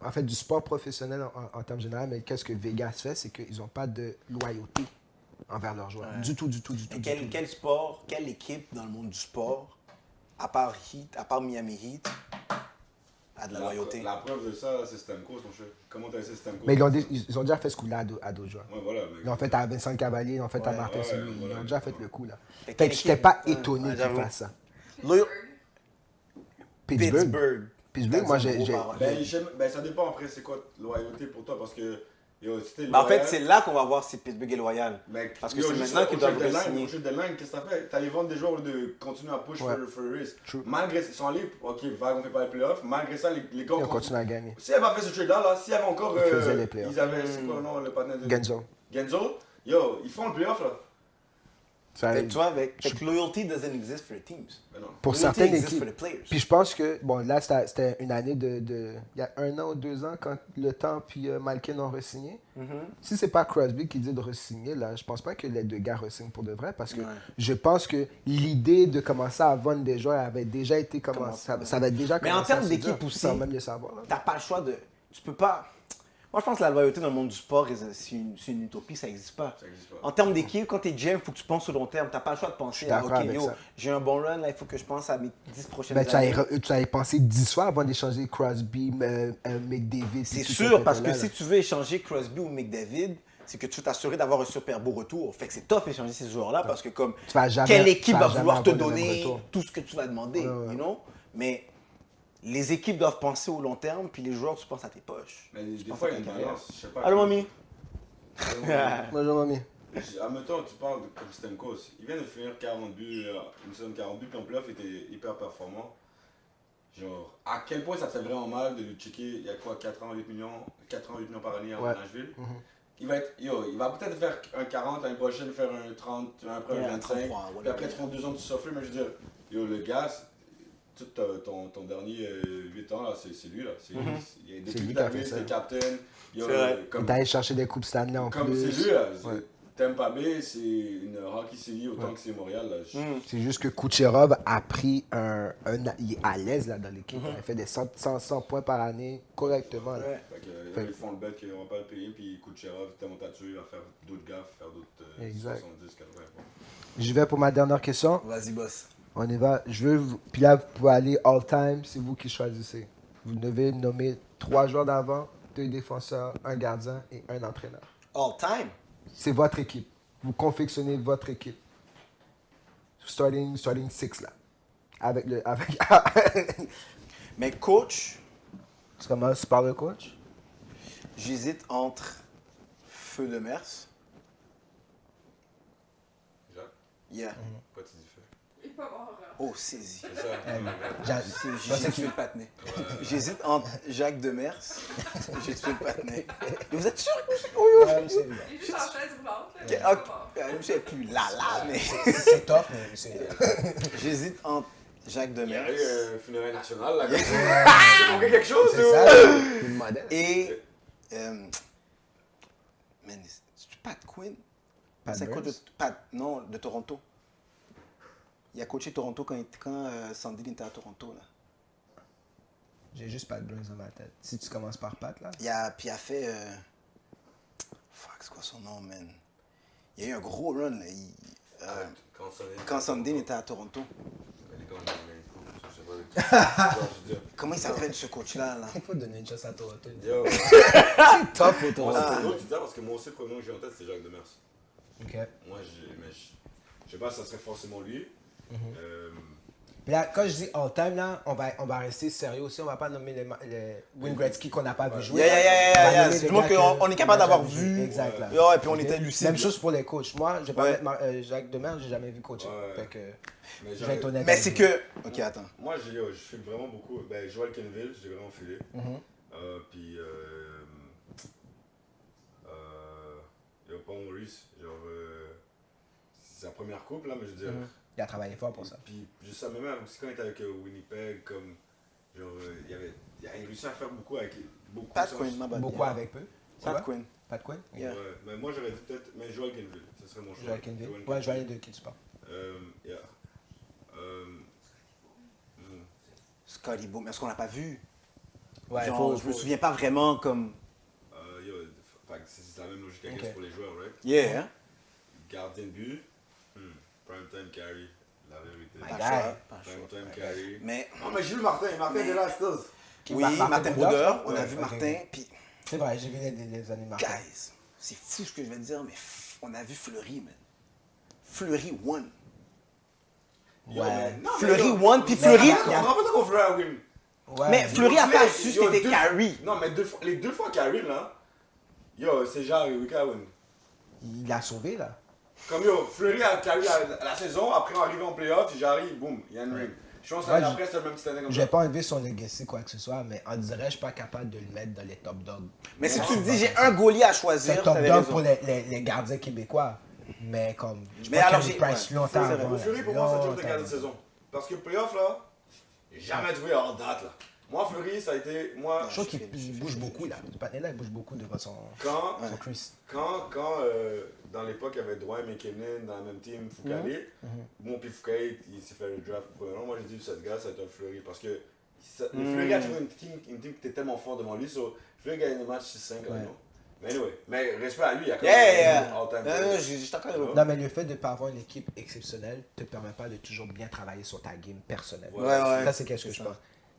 en fait, du sport professionnel en termes généraux, mais qu'est-ce que Vegas fait, c'est qu'ils n'ont pas de loyauté envers leurs joueurs. Du tout. Et quel sport, quelle équipe dans le monde du sport, à part Miami Heat, a de la loyauté? La preuve de ça, c'est Stamkos, mon cher. Comment t'as essayé Stamkos? Mais ils ont déjà fait ce coup-là à d'autres joueurs. Ouais, voilà. Mais... Ils l'ont fait à Vincent Cavalier, ils l'ont fait à Martin ouais, Saint-Louis, ils voilà. ont déjà fait le coup là. Fait Fait que je n'étais pas ouais, étonné qu'ils j'avoue. fassent ça. Pittsburgh. Pittsburgh, moi j'ai. Ben, ça dépend après, c'est quoi loyauté pour toi, parce que. Yo, si t'es Mais en fait, loyal- c'est là qu'on va voir si Pittsburgh est loyal. Mec, Parce que yo, c'est juste maintenant au qu'ils trade doivent deadline, re-signer. au trade deadline, qu'est-ce que t'as fait? T'allais vendre des joueurs de continuer à push for risk. True. Malgré, ils sont allés, ok, vague, on fait pas les playoffs. Malgré ça, les gars Ils ont continué à gagner. Si elle avait fait ce trade-là, là, s'il y avait encore. Ils faisaient les playoffs. Ils avaient, c'est quoi le nom, le partenaire de. Genzo. Genzo, yo, ils font le playoff, là. Fait que tu vois, fait que loyalty doesn't exist for the teams. Mais non. Pour Loyalty certaines exists équipes. for the players. Puis je pense que, bon, là, c'était une année de. Il y a 1 an ou 2 ans, quand Le Temps puis Malkin ont re-signé. Si c'est pas Crosby qui dit de re-signer, là, je pense pas que les deux gars re-signent pour de vrai, parce que je pense que l'idée de commencer à vendre des joueurs avait déjà été commencé. Ça avait déjà Mais en commencé à termes se d'équipe dire, aussi, sans même le savoir. Là. t'as pas le choix de. Tu peux pas. Moi, je pense que la loyauté dans le monde du sport, c'est une utopie, ça n'existe pas. Ça existe pas. En termes d'équipe, quand t'es GM, il faut que tu penses au long terme. T'as pas le choix de penser à, d'accord OK, avec yo, ça. j'ai un bon run, là, il faut que je pense à mes 10 prochaines Ben, années. tu avais pensé 10 fois avant d'échanger Crosby, McDavid. C'est tout sûr, ce parce que pétole-là, si là. tu veux échanger Crosby ou McDavid, c'est que tu veux t'assurer d'avoir un super beau retour. Fait que c'est tough échanger ces joueurs-là parce que comme Tu vas jamais- quelle équipe tu vas va jamais vouloir te avoir le même donner retour. tout ce que tu vas demander, you know? Mais les équipes doivent penser au long terme, puis les joueurs, tu penses à tes poches. Mais des penses fois, à il y a ta une carrière. balance. Je sais pas. Allô, mamie? Bonjour, mamie. Admettons, tu parles comme Stamkos. Il vient de finir 40 buts, une saison de 40 buts, puis en playoff, il était hyper performant. Genre, à quel point ça te fait vraiment mal de lui checker, il y a quoi, 4 ans, 8 millions par année à Ouais. Nashville. Il va peut-être faire un 40, l'année prochaine faire un 30, après un 25, 33, puis après 32 ans de souffler, mais je veux dire, le gars, tout ton dernier 8 ans, là, c'est lui, là. Il y a des C'est lui trucs qui a d'arrivée, fait ça. c'est captain. C'est vrai. Comme, T'es allé chercher des coupes Stanley en comme plus. c'est lui, là. Ouais. Tampa Bay, c'est une hockey city autant que c'est Montréal, là. C'est juste que Kucherov a pris il est à l'aise là, dans l'équipe. Il fait des 100 points par année correctement. Là. Ouais. Fait que, là, ils font le bet qu'on va pas le payer, puis Kucherov, tellement t'as-tué, il va faire d'autres gaffes, faire d'autres Exact. 70, 80 points. Je vais pour ma dernière question. Vas-y, boss. On y va. Puis là, vous pouvez aller all-time, c'est vous qui choisissez. Vous devez nommer 3 joueurs d'avant, 2 défenseurs, 1 gardien et 1 entraîneur. All time? C'est votre équipe. Vous confectionnez votre équipe. Starting 6 là. Avec Mais coach, Tu commences par le coach? j'hésite entre Feu de Mers. Jacques, Yeah. pourquoi tu dis feu? Il est pas mort. Oh, saisie. C'est ça. J'ai tué le patinet. J'hésite entre Jacques Demers. J'ai tué le patinet. Mais vous êtes sûr que Il est juste en chaise roulante. là, il est pas mort. je ne sais plus là, mais C'est tough, mais c'est. j'hésite entre Jacques Il y a Demers eu un funérail national, là. C'est manqué quelque chose, C'est ou? ça, le modèle. et man, c'est Pat Quinn. Pat C'est un coach de Burns? non, de Toronto. Il a coaché Toronto quand Sandine était à Toronto là. J'ai juste pas de Burns dans ma tête. Si tu commences par Pat, là. Puis il a fait fuck, c'est quoi son nom, man? Il y a eu un gros run là. Quand Sandine était à Toronto. Comment il s'appelle ce coach-là là? Il faut donner une chance à Toronto. Yo, C'est top pour moi, Toronto. c'est drôle, tu dis ça, parce que moi aussi, le premier nom que j'ai en tête, c'est Jacques Demers. Ok. Moi, je sais pas si ça serait forcément lui. Puis là, quand je dis all-time, là, on va rester sérieux aussi. On va pas nommer les Wayne Gretzky qu'on n'a pas vu jouer. Yeah. C'est du monde qu'on est capable d'avoir vu. Exact. Là. Ouais, et puis on Ok. était lucide. Même chose pour les coachs. Moi, je vais pas Ouais. mettre Jacques Demers, j'ai jamais vu coacher. Ouais. Fait que, Mais je vais être honnête. Mais avec c'est vous. que. Ok, attends. moi, je file vraiment beaucoup. Ben, Joel Kenville, j'ai vraiment filé. Puis, il y a Paul Maurice, genre, c'est sa première coupe, là, mais je veux dire. Il a travaillé fort pour ça. Puis, je sais même aussi quand il était avec Winnipeg, comme, genre, il a réussi à faire beaucoup avec beaucoup Pat de Quinn, ma bonne. Beaucoup avec peu. C'est Pat vrai? Quinn. Pat Quinn? Yeah. Ouais, mais moi j'aurais dit peut-être, mais Joel Kenville, ce serait mon choix. Joel Kenville. Joel Ouais, Joel de qui tu parles. Yeah. Scotty Boom. Est-ce qu'on l'a pas vu? Ouais, Genre, je me souviens pas vraiment comme. Fait que c'est la même logique I guess, Ok. pour les joueurs, right? Yeah. Gardien de but, Primetime Carey, la vérité. My Pas guy. choix, pas choix. Primetime Carey. Mais Non, mais j'ai vu Martin est là, Stills. oui, Martin Martin Brodeur, Brodeur, on a ouais, vu ok. Martin, puis C'est vrai, j'ai vu les années marquées. guys, c'est fou ce que je vais te dire, mais on a vu Fleury, man. Fleury won. Ouais. Fleury won, puis Fleury. On comprend pas qu'on Fleury a win. Ouais. Mais Fleury a pas su Yo, c'était deux- carry. Non, mais les deux fois Carey, là, yo, c'est genre, we can win. Il l'a sauvé, là. Comme yo, Fleury a carry la saison, après on arrive en playoff, j'arrive, boum, il y a une ring. Je pense que Ouais, après c'est le même petit année comme Je ça. vais pas enlever son legacy, quoi que ce soit, mais on dirait que je suis pas capable de le mettre dans les top dogs. Mais si tu te dis j'ai un goalie à choisir, C'est top t'avais dog raison. pour les gardiens québécois. Mais comme. Mais alors, Carey j'ai- Price ouais, longtemps c'est vrai. avant. Fleury, pour moi, c'est un job de longtemps. quart de saison. Parce que le playoff, là, j'ai jamais trouvé hors date, là. Moi, Fleury, ça a été. Moi, Je trouve qu'il bouge beaucoup là. Ce patin-là, il bouge beaucoup devant son Chris. Quand dans l'époque, il y avait Dwayne McKinnon dans la même team, Foucault. Bon, puis Foucault, il s'est fait le draft pour premier round. Moi, j'ai dit, cette gars, ça va être un Fleury. Parce que le Fleury a toujours une team qui était tellement fort devant lui. So, Fleury gagne des matchs 6-5 là, non? Mais anyway, mais respect à lui, il y a quand même Yeah! all-time Non, player. je t'accorde avec Non, mais le fait de ne pas avoir une équipe exceptionnelle te permet pas de toujours bien travailler sur ta game personnelle. Ouais, ouais. Ça, c'est quelque chose que je pense.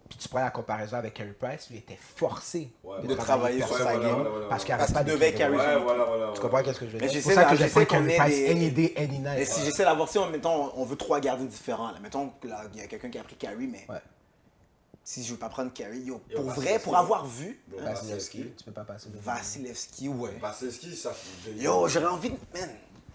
Puis tu prends la comparaison avec Carey Price, lui était forcé de travailler sur sa game. parce qu'il n'y Parce avait pas qu'il de devait kid. carry Ouais, son voilà. Tu comprends qu'est-ce que je veux Mais dire? C'est j'essaie pour ça que j'essaie j'aime pas qu'on Carey ait Price des- any day, any Mais night. si j'essaie d'avoir, si mettons, on veut 3 gardiens différents, là, mettons qu'il y a quelqu'un qui a pris Carey, mais Ouais. si je veux pas prendre Carey, Yo, pour vrai, Vasilevski. pour avoir vu Bro, Vasilevski, tu peux pas passer de Vasilevski, ouais. Vasilevski, ça fait. Yo, j'aurais envie de. Man,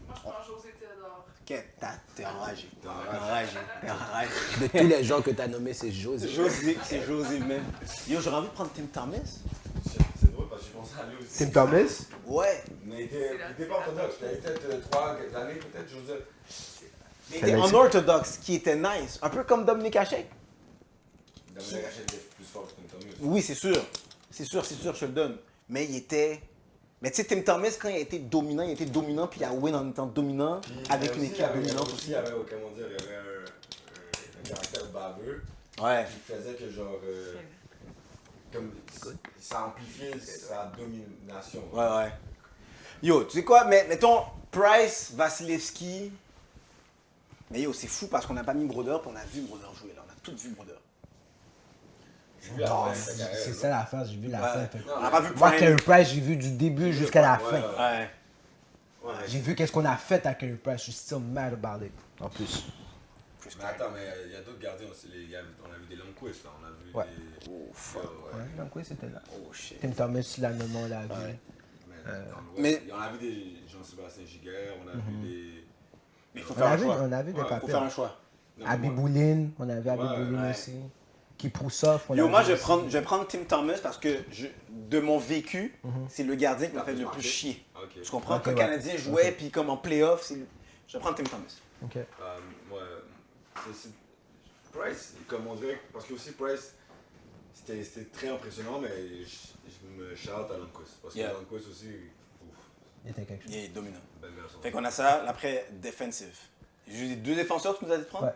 Moi, je prends José Théodore. t'es enragé. T'es enragé. T'es enragé. De tous les gens que tu as nommés, c'est José. José, c'est José même. Yo, j'aurais envie de prendre Tim Thomas. C'est drôle parce que je pensais à lui aussi. Tim Thomas? Ouais. Mais il était pas orthodoxe. Il avait peut-être 3 années, peut-être, je veux dire. Il était unorthodoxe, qui était nice. Un peu comme Dominique Hachek. Dominique Hachek était plus fort que Tim Thomas. Oui, c'est sûr. C'est sûr, je te le donne. Mais il était. Mais tu sais, Tim Thomas, quand il a été dominant, puis il a win en étant dominant, avec une équipe dominante aussi. Il y avait, comment dire, il y avait un caractère baveux Ouais. qui faisait que, genre, comme ça amplifiait sa domination. Ouais. Yo, tu sais quoi, mais mettons, Price, Vasilevski. Mais yo, c'est fou parce qu'on n'a pas mis Brodeur, puis on a vu Brodeur jouer là. On a tous vu Brodeur. J'ai vu la fin de sa carrière. C'est ça la fin, j'ai vu la fin. Fait que- On n'a pas vu Moi, Prime. Carey Price, j'ai vu du début jusqu'à la fin. Ouais. Ouais. J'ai vu qu'est-ce qu'on a fait à Carey Price. Je suis still mad about it. En plus. Mais attends, mais il y a d'autres gardiens aussi. On a vu des Lundqvist, là. On a vu Ouais. des. Oh, fuck. Ouais. Ouais, donc oui, c'était là. Oh, shit. Tim Thomas, tu l'as nommé, on l'a vu. Mais- On a vu des Jean-Sébastien Giguère, on a vu des. Mais il faut On faire a un vu, choix. on a vu des Ouais, Faut faire papiers. un choix. Non, Abi moi- Boulin, on avait Abi Ouais, Boulin ouais. aussi. Kiprusov, on Yo, l'a moi, vu je aussi. vais prendre Tim Thomas parce que de mon vécu, c'est le gardien qui m'a fait le plus marqué. chier. Ok. Tu comprends? Ok, Quand le ouais. Canadien jouait, Ok. puis comme en playoff, je vais prendre Tim Thomas. Ok. Ouais. Price, comme on dirait, parce que aussi Price, c'était très impressionnant, mais je me shout à Lundqvist. Parce que Yeah. Lundqvist aussi, ouf, Il était quelque chose. Il est dominant. bel garçon. Fait qu'on a ça, après, defensive. J'ai eu 2 défenseurs que tu nous as dit de prendre? Ouais.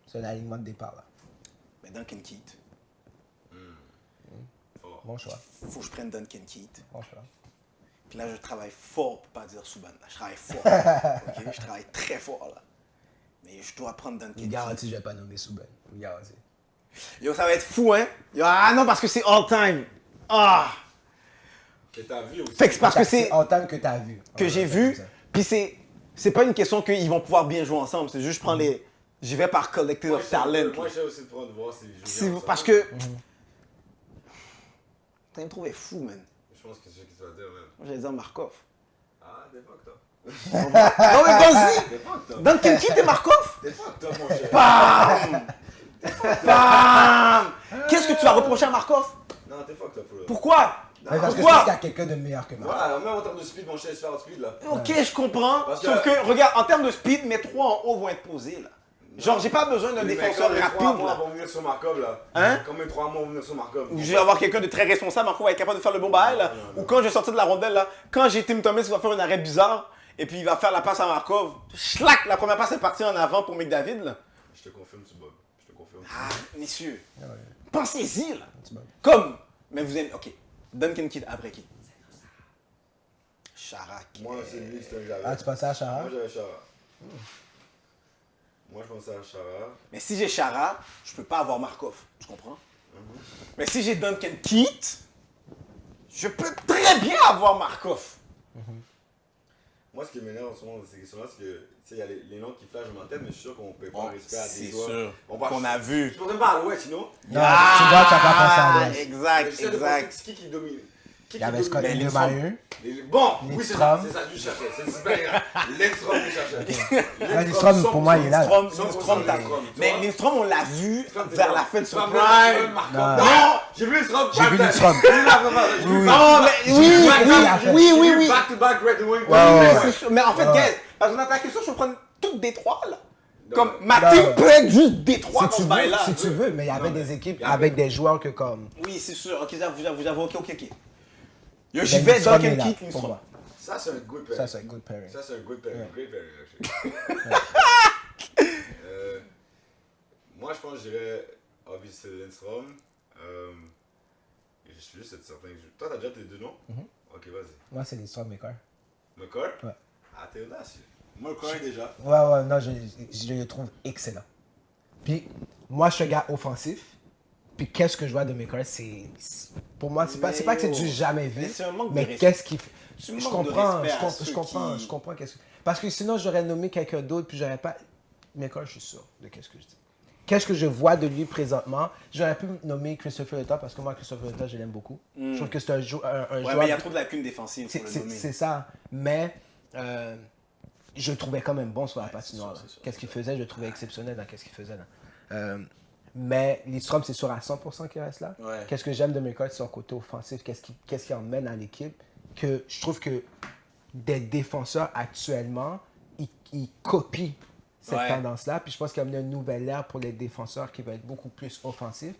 C'est l'alignement de départ là. Mais Duncan Keith. Fort. Bon choix. Faut que je prenne Duncan Keith. Bon choix. Puis là, je travaille fort pour pas dire Subban. Je travaille fort. Ok? Je travaille très fort là. Mais je dois prendre Duncan Il Keith. garantit, je vais pas nommer Souben. Il garantit. Yo, ça va être fou, hein? Yo, ah non, parce que c'est all time. Ah! Que t'as vu aussi. Fait que c'est parce que c'est en temps que t'as vu. que j'ai vu. Puis c'est pas une question qu'ils vont pouvoir bien jouer ensemble. C'est juste je prends les. J'y vais par collective Moi, of talent. Moi, j'essaie aussi de prendre voir si je C'est- joue parce ensemble. que. T'as me trouvé fou, man. Je pense que c'est ce que tu vas dire, même. Moi, j'allais dire Markov. Ah, t'es fucked up. Non, mais vas-y! T'es fucked up. Duncan Keith et Markov? T'es fucked up, mon cher. Bam! Bam! Qu'est-ce que tu vas reprocher à Markov? Non, t'es fucked up, bro. Pourquoi? Ouais, parce que je Pourquoi? pense qu'il y a quelqu'un de meilleur que moi. Voilà, même en termes de speed, mon cher, il se fait outspeed, là. Ok, je comprends. Parce que- Sauf que, regarde, en termes de speed, mes 3 en haut vont être posés, là. Genre, j'ai pas besoin d'un Les mecs, défenseur comme les 3 rapide, mois là. vont venir sur Markov, là. Hein? Comme les 3 mois vont venir sur Markov. Où je vais avoir quelqu'un de très responsable, Marco va être capable de faire le bon bail, là. Ou quand je vais sortir de la rondelle, là, quand j'ai Tim Thomas qui va faire un arrêt bizarre, et puis il va faire la passe à Markov, schlac, la première passe est partie en avant pour McDavid, là. Je te confirme, tu Bob. Je te confirme. Ah, messieurs, Ouais. pensez-y, là. Tu vois. Comme, mais vous aimez, ok, Duncan Keith après qui? Charac. Moi, c'est lui, c'est un j'avais. Ah, tu pensais à Chara? Moi, j'avais Chara. Moi, je pensais à Chara. Mais si j'ai Chara, je peux pas avoir Markov, tu comprends? Mais si j'ai Duncan Keith, je peux très bien avoir Markov. Moi, ce qui m'énerve en ce moment de ces questions-là, c'est que, tu sais, il y a les noms qui flashent dans ma tête, mais je suis sûr qu'on peut pas Bon, respect à des c'est joueurs. sûr va- qu'on a vu. Tu ne pas à l'ouest, sinon. Non, tu vois, tu vas pas penser à l'Ouest. Exact, J'essaie de exact. penser qui domine. Il y avait Scott Niedermayer. Bon, oui, c'est ça, Lindstrom. c'est ça que je cherchais. C'est super. Lindstrom, je cherchais. Lindstrom, pour moi, il est là. Lindstrom, mais Lindstrom, on l'a vu vers la fin de son Prime. prime. Non, j'ai vu Lindstrom. J'ai vu Lindstrom. Non, mais oui. Back to back Red Wing. C'est sûr. Mais en fait, guys, parce que dans ta question, je vais prendre toutes Détroit, là. Comme ma team peut être juste Détroit dans ce bail-là. Si tu veux, mais il y avait des équipes avec des joueurs que comme... Oui, c'est sûr. Ok, j'avoue, ok. Yo, j'y vais Duncan Keith, Lindstrom. Ça, c'est un good pairing. Ça, c'est un good pairing. Ça, c'est un good pairing. Great pairing, moi, je pense que je dirais obviously Lindstrom. Je suis juste certain que toi, t'as déjà tes deux noms? Ok, vas-y. Moi, c'est l'histoire de McCarr. McCarr? Ouais. Ah, t'es audacieux. Moi, McCarr déjà. Ouais, non, je le trouve excellent. Puis, moi, je suis un gars offensif. Puis, qu'est-ce que je vois de McCarr, c'est... Pour moi, c'est pas que c'est du jamais vu, c'est un manque de mais respect. qu'est-ce qu'il fait? C'est un Je manque de comprends, respect à je ceux comprends, qui- je comprends qu'est-ce que... Parce que sinon, j'aurais nommé quelqu'un d'autre, puis j'aurais pas... McCarr, je suis sûr de qu'est-ce que je dis. Qu'est-ce que je vois de lui présentement? J'aurais pu nommer Christopher Letta, parce que moi, Christopher Letta, je l'aime beaucoup. Je trouve que c'est un Ouais, joueur... mais il y a trop de lacunes défensives pour le nommer. C'est ça. Mais je le trouvais quand même bon sur la patinoire. c'est sûr. Qu'est-ce qu'il faisait, je le trouvais exceptionnel dans qu'est-ce qu'il faisait là. Mais Lindstrom, c'est sûr à 100% qu'il reste là. Ouais. Qu'est-ce que j'aime de McCarr, c'est son côté offensif. Qu'est-ce qu'il emmène à l'équipe? Que je trouve que des défenseurs actuellement, ils copient cette Ouais. tendance-là. Puis je pense qu'il a amené une nouvelle ère pour les défenseurs qui va être beaucoup plus offensif.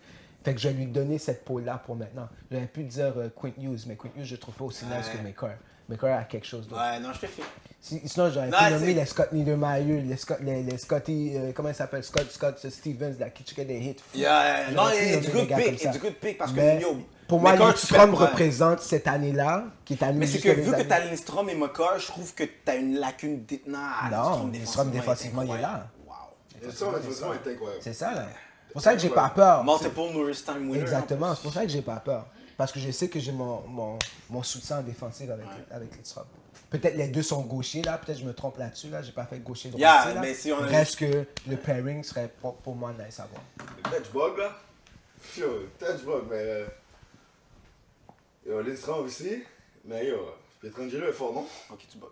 Fait que je vais lui donner cette pôle-là pour maintenant. J'aurais pu dire Quint Hughes, mais Quint Hughes, je trouve pas aussi nice que McCarr. McCarr a quelque chose d'autre. Ouais, non, je te fais. Sinon, j'aurais Non, pu nommer c'est- les Scott Niedermayer, les Scotty, comment il s'appelle, Scott Stevens, là, qui checkait des hits. fous. Yeah, non, J'aurais pu it's nommer des good gars pick, comme ça. it's a good pick parce que Mais yo, pour moi, McCarr, Lindstrom tu fais- représente cette année-là, qui est année Mais c'est jusqu'à que les vu que années- t'as Lindstrom et McCarr, je trouve que t'as une lacune. Non, Lindstrom, défensivement, il est là. Wow. Lindstrom, défensivement, est incroyable. C'est ça, là. C'est pour ça que j'ai pas peur. Multiple Norris Time winner. Exactement, c'est pour ça que j'ai pas peur. Parce que je sais que j'ai mon soutien en défensif avec Lindstrom. Peut-être les deux sont gauchers, là. Peut-être que je me trompe là-dessus, là. J'ai pas fait gaucher droitier, Yeah, là. mais si on a- Reste que le pairing serait pour moi nice à voir. Le touchbug, là. Yo, touchbug, mais. Yo, Lindstrom aussi. Mais yo, Pietrangelo est fort, non? Ok, tu bugs.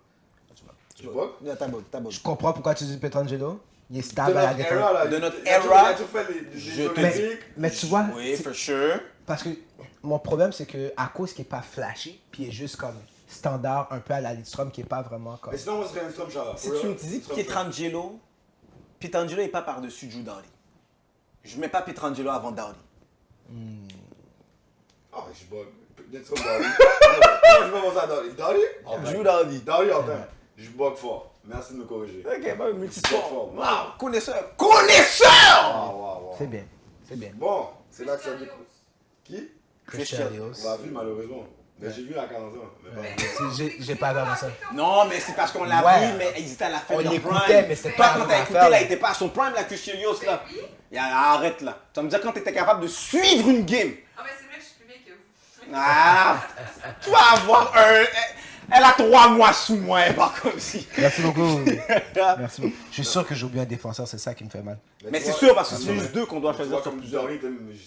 Tu bug? Yeah, t'as bug. Je comprends pourquoi tu dis Pietrangelo. Il est De stable à la notre défense. era, là. De notre il a toujours- era, Il a toujours fait les je te Olympiques. Mais tu vois, Oui, for sure. parce que mon problème, c'est que à cause qu'il n'est pas flashy, puis il est juste comme standard, un peu à la Lindstrom, qui n'est pas vraiment comme... Mais sinon, moi, ce serait Lindstrom, Charles. Si tu me dis Pietrangelo n'est pas par-dessus Drew Doughty. Je mets pas Pietrangelo avant Doughty. Ah, je bug. Lindstrom, Doughty. Moi, je vais penser à Doughty. Doughty? Drew Doughty. Doughty, en fait. Je bug fort. Merci de me corriger. Ok, bah, multisport. Fort. Wow, connaisseur. Connaisseur! Ah, wow. C'est bien, c'est bien. Bon, c'est là que ça découle. Qui? Christian Rios. On l'a vu, malheureusement. Mais j'ai vu à 40 ans. Mais pas- J'ai pas regardé ça. Non, mais c'est parce qu'on l'a Ouais. vu, mais ils étaient à la fin On de leur l'écoutait, prime. mais c'était Toi, pas quand notre t'as écouté, affaire, là, là. il était pas à son prime, la Custerios, là. Arrête, là. Tu vas me dire quand t'étais capable de suivre une game. Ah, mais c'est vrai que je suis plus vieille que vous. Ah, tu vas avoir un... Elle a 3 mois sous moi, elle part comme si. Merci beaucoup. Merci beaucoup. Je suis sûr que j'ai oublié un défenseur, c'est ça qui me fait mal. Mais tu c'est vois- sûr, parce que c'est tu vois, juste deux qu'on doit tu choisir vois, sur comme plusieurs. Doughty,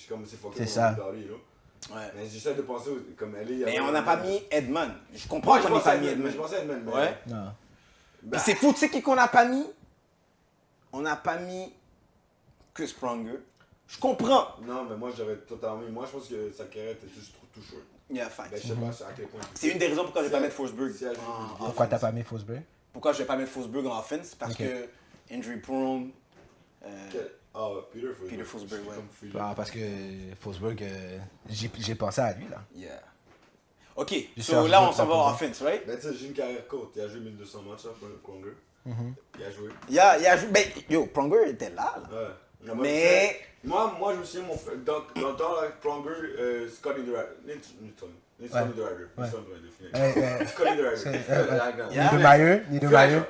comme c'est fucké. C'est ça. Doughty, là. Ouais. Mais j'essaie de penser comme elle est. Mais on n'a pas mis Edmond. Je comprends Moi, je qu'on n'ait pensais pas à mis Edmond. Edmond. Je pensais à Edmond. mais- Ouais. Non. Puis c'est fou, tu sais qui qu'on n'a pas mis? On n'a pas mis Chris Pronger. Je comprends. Non, mais moi, j'avais totalement mis. Moi, je pense que sa carrière était juste tout short. Yeah, fact. Ben, je sais pas à quel point. C'est une des raisons pourquoi je vais pas mettre Forsberg. Si elle joue en bien. Pourquoi offense. t'as pas mis Forsberg? Pourquoi je vais pas mettre Forsberg en offense? Parce Ok. que injury prone. Ah, Peter Forsberg. Peter Forsberg, ouais. Comme Philippe. Parce que Forsberg, j'ai pensé à lui, là. Yeah. Ok, Je so suis là on arrangé s'en va pour en ça. offense, right? Ben, tu sais, j'ai une carrière courte. Il a joué 1200 matchs, là, pour le Pronger. Il a joué. Il a joué. Ben, yo, Pronger était là. Ouais. Non, Mais- Moi, je me souviens, dans le temps, là, Pronger, Scott Niederreiter. Newton Niederreiter. Scott Niederreiter. Niedermayer.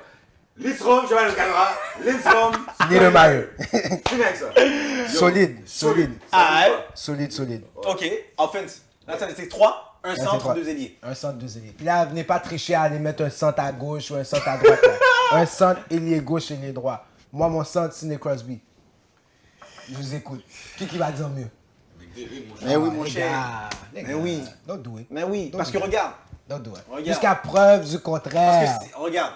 Lindstrom, je vais le caméra. Lindstrom. Niedermayer. Finis avec ça. Yo, Solide. Ah, Solide. ok, offense. Là, c'est 3, un c'est centre, trois. 2 ailiers. Un centre, 2 ailiers. Puis là, venez pas tricher à aller mettre un centre à gauche ou un centre à droite. là. Un centre, ailier gauche, ailier droit. Moi, mon centre, c'est Crosby. Je vous écoute. Qui va dire mieux? Mais oui, mon les cher. gars. les Mais gars, oui. Don't do it. Mais oui, Don't parce do que it. regarde. Don't do it. Regarde. Jusqu'à preuve du Parce contraire. que, regarde.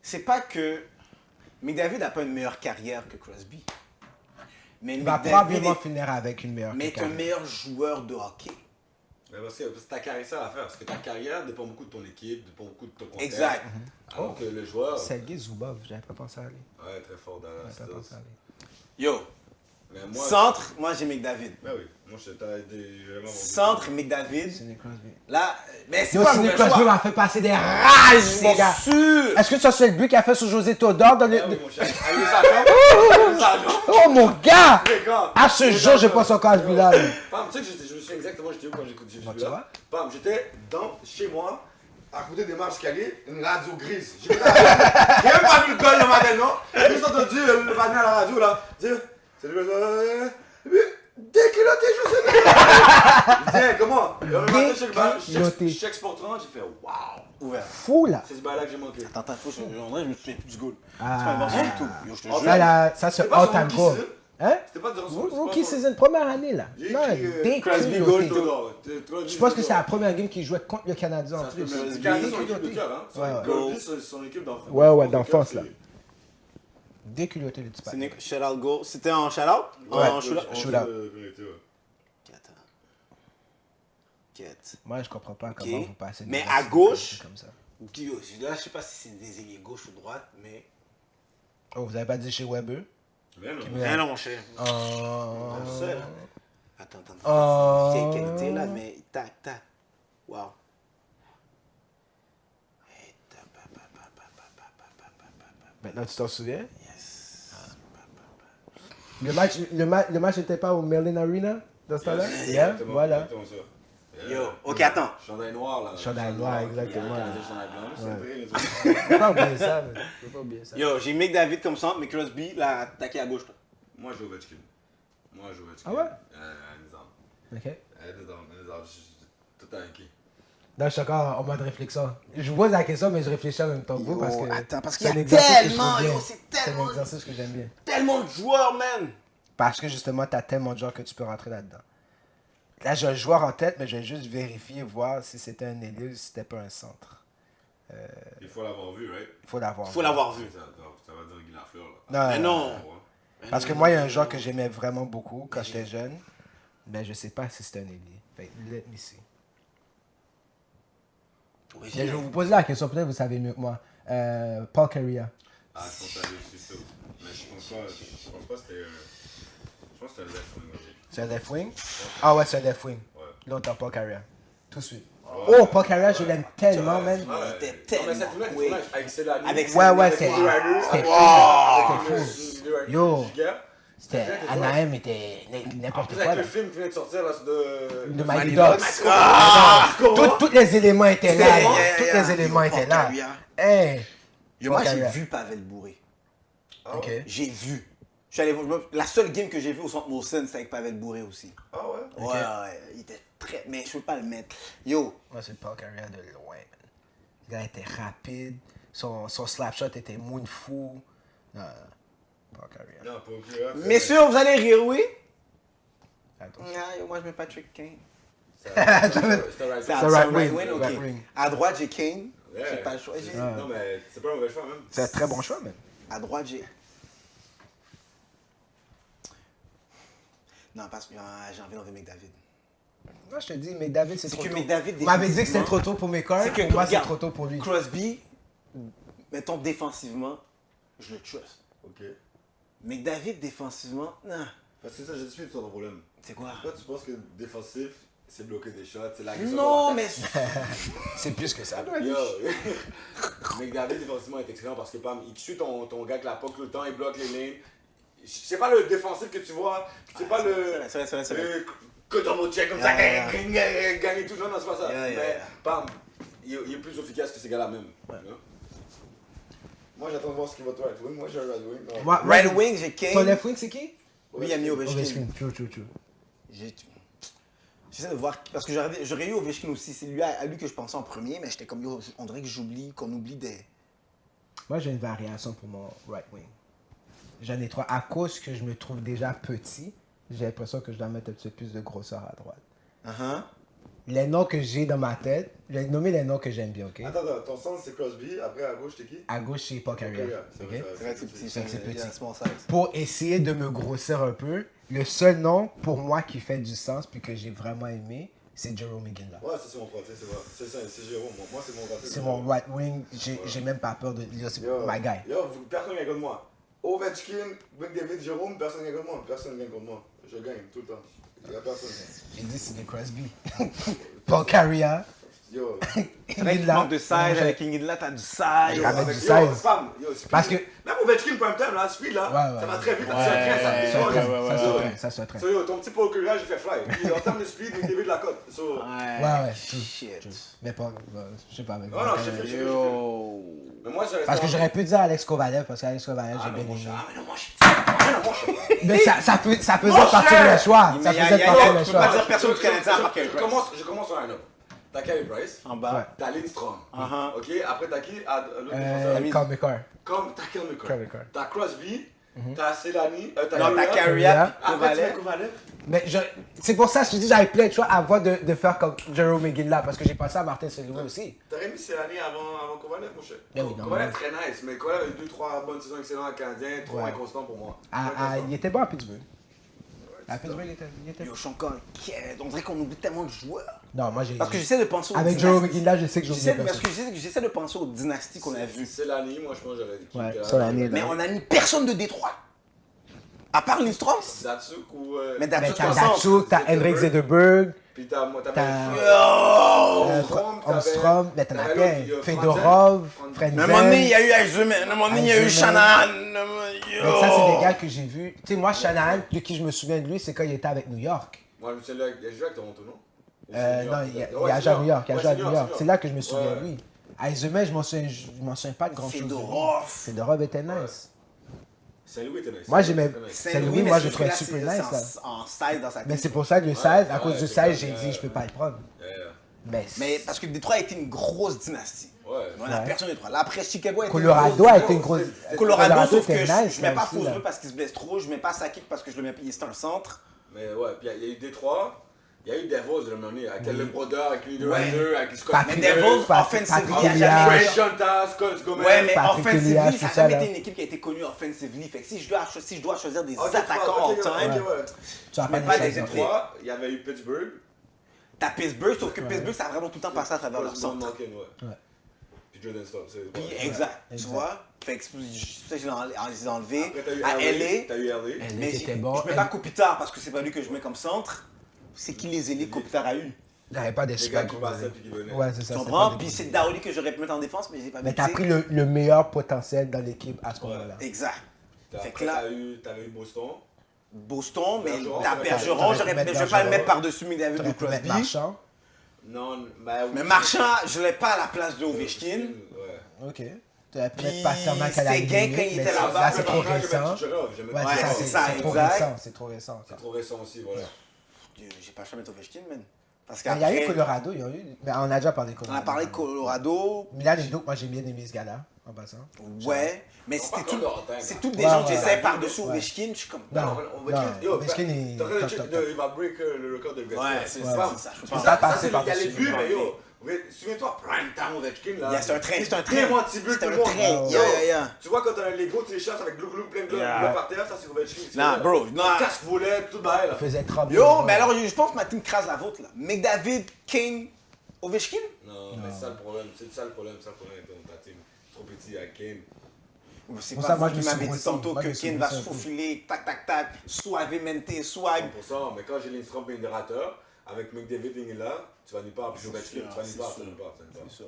C'est pas que McDavid n'a pas une meilleure carrière que Crosby. Mais Il va McDavid probablement finir avec une meilleure mais est un carrière. meilleur joueur de hockey. Mais parce que ta carrière, c'est ça l'affaire. Parce que ta carrière dépend beaucoup de ton équipe, dépend beaucoup de ton contexte. Exact. Alors que le joueur. Sergei Zubov, j'avais pas pensé à lui. Ouais, très fort dans la J'avais pas pensé à lui. Yo, Mais moi. centre, moi j'ai McDavid. Ben oui, moi je t'ai aidé vraiment. Centre, McDavid. Sidney Crosby. Là, mais c'est Yo, pas un Sidney mauvais Crosby choix. m'a fait passer des rages, mon C'est gars. sûr. Est-ce que ça, c'est le but qu'il a fait sur José Todor dans le... Ah oui, mon cher. Allez, ça chambre. Oh, mon gars! Regarde. À ce jour, je pense encore à ce but-là. lui. Pam, tu sais que je me souviens exactement j'étais où quand j'ai vu Bon, tu là. vois? Pam, j'étais chez moi, à côté des marches escaliers, une radio grise. J'ai même pas vu le gars le matin, non? J'ai juste entendu le matin à la radio là dire c'est le gars. Déculotté, je sais pas. Je disais, comment? Le matin, Déculotté. je check Sport 30, j'ai fait waouh. Ouvert. Fou, là. C'est ce bail là que j'ai manqué. Attends, faut que je me souviens plus du goal. Ah. C'est pas une version du tout. Yo, je te En jure. Là, là, ça, c'est C'était pas son all-time rookie goal. season? Hein? C'était pas durant son Rookie season, première année, là. J'ai Non, écrit, Crosby déculotté. goal. Je pense que c'est la première game qu'il jouait contre le Canadien en Ça se peut, plus. mais les Canadiens sont une équipe de cœur, hein. Ouais, ouais. Crosby, c'est son équipe d'enfance. Ouais, ouais, d'enfance, là. Déculotté, le petit C'est patin. Nick shout-out goal. C'était en shout-out? Ouais. En shoot-out? Shoot-out. Attends. Quête. Moi, je comprends pas comment vous passez. Mais des à gars gauche- comme ça. Yo, là, je sais pas si c'est désigné gauche ou droite, mais. Oh, vous avez pas dit chez Weber? Mais non. Mais non, mon cher. Oh. Seul. Attends. Oh. C'est qualité là, mais tac. Wow. Maintenant, tu t'en souviens? Yes. Le match n'était pas au Merlin Arena dans ce temps-là? Yeah, Exactement, voilà. exactement ça. Yo, ok, attends. Chandail noir là. Chandail noir, exactement. Chandail blanc, c'est Ouais. vrai. Faut pas oublier ça, man. Faut pas oublier ça. Yo, j'ai McDavid comme centre, mais Crosby l'a attaqué à gauche. Toi. Moi, je joue Ovechkin. Ah ouais? Nizam. Ok. Nizam, tout un qui. Là, je suis encore en mode réflexion. Je vous pose la question, mais je réfléchis en même temps que vous parce que. Attends, parce c'est qu'il y un a exercice que je tellement, trouve bien. yo, c'est C'est un tellement, exercice que j'aime bien. tellement de joueurs, man. Parce que justement, tu as tellement de gens que tu peux rentrer là-dedans. Là, j'ai un joueur en tête, mais je vais juste vérifier, voir si c'était un ailier ou si c'était pas un centre. Il faut l'avoir vu, right? Il faut l'avoir. Faut l'avoir vu. Ça va dire Guy Lafleur là. Non, Mais non. Parce que moi, il y a un joueur que j'aimais vraiment beaucoup quand j'étais jeune, mais je sais pas si c'était un ailier. Fait que let me see. Oui, Mais je vais vous poser la question, peut-être vous savez mieux que moi. Paul Carrier. Ah, je pense que t'as réussi ça. Mais je pense pas que c'était. Je pense que c'était un left wing. C'est un left wing? Ah ouais, c'est un left wing. Ouais. L'autre, Paul Carrier. Tout de suite. Oh, Paul Carrier, je l'aime tellement, man. Il était Non, mais tellement cette tournée, quick. avec Célani. Avec Ouais, Célani, c'était C'était fou. Yo. C'était Anaheim était n'importe quoi. Avec Là. le film qui vient de sortir là, c'est De de. Mighty Ducks. Tous les éléments étaient là. Tous les éléments étaient là. Hey. Yo, moi, Paul j'ai Carrier. vu Pavel Bourré. Ok. J'ai vu. Je suis allé voir. La seule game que j'ai vue au centre Molson, c'était avec Pavel Bourré aussi. Ah ouais? Ouais, il était très. Mais je peux pas le mettre. Yo, Moi, c'est Paul Carrier de loin. Le gars était rapide. Son slap shot était moon fou. Non, Paul Carrier. Non, pas au plus. messieurs, vous allez rire, oui? Attention. Ah, yo, moi, je mets Patrick Kane. C'était right. C'est right right wing, wing, ok. right wing. À droite, j'ai Kane. Ouais. J'ai pas le choix. J'ai- Non, mais c'est pas un mauvais choix même. C'est un très bon choix, même. À droite, j'ai. Non, parce que j'ai envie d'enlever McDavid. Moi, je te dis, mais David, c'est C'est trop que tôt. McDavid, Vous m'avez dit que c'était défensivement, trop tôt pour mes corps. c'est que, Moi, c'est regarde, trop tôt pour lui. Crosby, mettons défensivement, je le trust. Ok. McDavid, défensivement, non. Parce que ça, j'explique ton problème. C'est quoi? Toi, tu penses que défensif, c'est bloquer des shots, c'est la Non, mais. C'est plus que ça. Yo, McDavid défensivement est excellent parce que Pam, il suit ton gars avec la puck le temps, il bloque les lignes. C'est pas le défensif que tu vois, c'est pas le. C'est vrai. Que dans mon check comme ça, gagner tout, non, c'est pas ça. Yeah, yeah, Mais yeah. Pam, il est plus efficace que ces gars-là même. Tu vois? Moi, j'attends de voir ce qu'il va te right wing. Moi, j'ai un right wing. Non. Moi, Red Wing, j'ai Ton Kane. left wing, c'est qui? Lui, il a mis Ovechkin. Ovechkin. True. J'essaie de voir. Parce que j'aurais eu Ovechkin aussi. C'est lui à lui que je pensais en premier, mais j'étais comme, yo, on dirait que qu'on oublie des. Moi, j'ai une variation pour mon right wing. J'en ai 3. À cause que je me trouve déjà petit, j'ai l'impression que je dois mettre un petit peu plus de grosseur à droite. Uh-huh. Les noms que j'ai dans ma tête, je vais nommer les noms que j'aime bien, ok? Attends, ton centre c'est Crosby, après à gauche t'es qui? À gauche, c'est Paul Carrier, ok? C'est vrai que c'est petit, C'est que c'est petit. small size. Pour essayer de me grossir un peu, le seul nom pour moi qui fait du sens puis que j'ai vraiment aimé, c'est Jerome McGinley. Ouais, ça c'est mon pote, c'est vrai. C'est Jérôme, moi c'est mon gars. C'est mon right wing, j'ai même pas peur de dire c'est my guy. Yo, personne gagne contre moi. Ovechkin, McDavid, Jérôme, personne gagne contre moi. Personne gagne contre moi. Je gagne tout le temps. Il y a personne. J'ai dit c'est des Crosby. Paul Carrier. Yo. C'est vrai qu'il manque de size, avec Ingrid t'as du size. Avec du Yo, size. femme, yo, speed. Parce que- Même Ovechkin, prime time, là, speed, là, Ouais, ça va ouais. très vite. Ça se traîne, Ça se traîne. So, yo, ton petit Paul Courage, il fait fly. Puis en termes de speed, McDavid de la cote. So, Ouais, Shit. mais pas, je sais pas avec non, non, je sais, Yo. Mais moi, je reste. Parce que j'aurais pu dire Alex Kovalev, parce qu'Alex Kovalev, j'ai Ah, bien mais mon aimé. cher. Ah, mais non, mon cher. Mais ça faisait Mon partie cher! de le choix. Ça Mais y a- faisait y a- partie de tu le peux pas choix. dire personne du Canadien à part Carey Price. Je commence sur un homme. T'as Carey Price, En bas. t'as Lindstrom. Uh-huh. Ok, après t'as qui? L'autre défenseur. Carl McCarr. Comme t'as Kel Carey McCarr. Carr. T'as Crosby, t'as Selani, Non, t'as Carrier. Carrier, Après tu Kovalev. mets Kovalev. Mais c'est pour ça que je te dis j'avais plein de choix avant de faire comme Jerome McGinley, parce que j'ai pensé à Martin Saint-Louis aussi. T'aurais mis Selani avant Kovalev, mon cher. Ben oui, non, Kovalev mais- très nice, mais Kovalev a eu 2-3 bonnes saisons excellentes à Canadien, trop Ouais. inconstant pour moi. Il était bon à Pittsburgh. À Pittsburgh, il était Yo, bon. je suis encore inquiet. On dirait qu'on oublie tellement de joueurs. Non, moi j'ai. Parce que j'essaie de penser aux Avec Jerome McGinley, je sais que j'oublie Parce personne. que j'essaie de penser aux dynasties qu'on a vues. Selani, moi je pense que j'aurais dit. Ouais, Selani, Mais on a mis personne de Détroit. À part Lindstrom. Datsuk ou. Mais Mais Datsuk, t'as ensemble. Datsuk, t'as Henrik Zederberg, Puis t'as t'as- Armstrong, Armstrong, mais t'en as t'avais plein. l'autre, Fedorov, Mais à un moment donné, il y Frenzen. a eu Eisenman. À un moment donné, il y a eu Eisenman. Shanahan. Mais ça, c'est des gars que j'ai vus. Tu sais, moi, Shanahan, de qui je me souviens de lui, c'est quand il était avec New York. Moi, je me souviens, il a joué avec Toronto, non? Ou c'est Non, New York, il peut-être? Ouais, a c'est joué à New York. Il a Ouais, joué à c'est New York. C'est là que je me Ouais, souviens ouais. de lui. Eisenman, je m'en souviens pas de grand chose. Fedorov. Fedorov était nice. Saint-Louis était nice. Moi, j'aimais. Très nice. Saint-Louis, moi, je trouvais super nice. Là. En style dans sa tête. Mais c'est pour ça que le 16, à ouais, cause du c'est 16, j'ai clair, dit, je peux pas le prendre. Yeah. Mais Parce que Détroit a été une grosse dynastie. Ouais. On a personne de Détroit. Là, après, Chicago a été Colorado une a grosse- été une grosse. Colorado, sauf que était je nice. mets là pas aussi, là. Fosbury parce qu'il se blesse trop, je mets pas Sakic parce que je le mets c'est un centre. Mais ouais, puis il y a eu Détroit, il y a eu Devils de le mener, avec le Brodeur, avec les deux Ouais. Ryder, avec Scott Patrick- Mais Devils, Patrick- offensively, Patrick il n'y a jamais Elias. eu. Ray Jontas, Scott Gomez. Ouais, mais Patrick offensively, Elias, ça tout n'a ça, jamais là. été une équipe qui a été connue offensively. Fait que si je dois choisir des Ok, attaquants ok, all-time, ok, ouais. Tu vas Mais pas pas les des choisir. Détroit, il y avait eu Pittsburgh. t'as Pittsburgh, sauf que Pittsburgh, ça a vraiment tout le temps passé à travers leur Crosby, centre. Malkin, ouais. Ouais. Puis Jordan Stone, c'est Puis, ouais. exact, tu Exact. vois. Fait que c'est pour ça que je les ai enlevés. Après, t'as eu À LA. LA, T'as eu LA. Elle mais était je bon. mets pas Kopitar parce que c'est pas lui que je mets comme centre. C'est qui les ailés que Kopitar a eu. J'avais pas des Les super gars qui gros. passaient puis qui venaient. Ouais, c'est Tu ça. c'est comprends? pas des Puis gros. c'est Daoli que j'aurais pu mettre en défense, mais j'ai pas mis. Mais t'as pris le meilleur potentiel dans l'équipe à ce moment-là. Exact. Fait Après, que là, t'avais eu Boston. Boston, mais Bergeron, t'as ça va être- Bergeron, t'aurais pu mais mettre je vais pas le Bergeron. mettre par-dessus McDavid T'aurais ou pu mettre Crosby. Marchand. Non, bah oui. Mais Marchand, je l'ai pas à la place de Ovechkin. Ouais. Ok. T'aurais pu Puis mettre Pasternak à la Seguin, limite, quand il mais était ça, là-bas, là, c'est trop Marchand, j'ai récent. mis Kucherov, j'ai mis Ouais, Kucherov. c'est c'est ça, ça, c'est trop exact. récent. C'est trop récent. ça. C'est trop récent aussi, voilà. Dieu, j'ai pas le choix de mettre Ovechkin, man. Parce Il y a eu qu'après, Colorado, il y a eu. Mais on a déjà parlé de on Colorado. a parlé de Colorado. Milan et Duke, moi j'ai bien aimé ce gars-là, en passant. Ouais, mais On c'était parle tout. de all-time, C'est là. tous des Ouais, gens que ouais. j'essaie par-dessus Ouais. Ovechkin. Je suis comme. Non, Ovechkin, non, yo, Ovechkin est t'as regardé top, le top, check, top. il va break le record de Gretzky. Ouais, c'est Ouais. ça. Je Ça pense passe Ça, c'est par il y a les dessus. buts, mais yo, souviens-toi, prime time Ovechkin, là. C'est un train. Tellement de petits buts, C'est tout un le monde. train. Yo, Yeah. Tu vois, quand t'as les gros, tu les chasses avec glou plein de glou Yeah. par terre, ça c'est Ovechkin. Nah, bro, nah. Casque volet, tout bail, là. Il faisait trop bien. Yo, mais alors, je pense que ma team crase la vôtre, là. McDavid, Kane, Ovechkin? Non, mais c'est ça le problème, avec ta team. Trop petit à Kane. C'est Pour pas ça, vous moi, je qui me suis m'avez dit aussi- tantôt moi, que je me suis Kane va aussi se un peu. faufiler, tac, suavemente, swag. 100%, mais quand j'ai Lindstrom générateur, avec McDavid et là, tu vas nulle part, puis Ovechkin, tu vas nulle part, tu vas nulle part.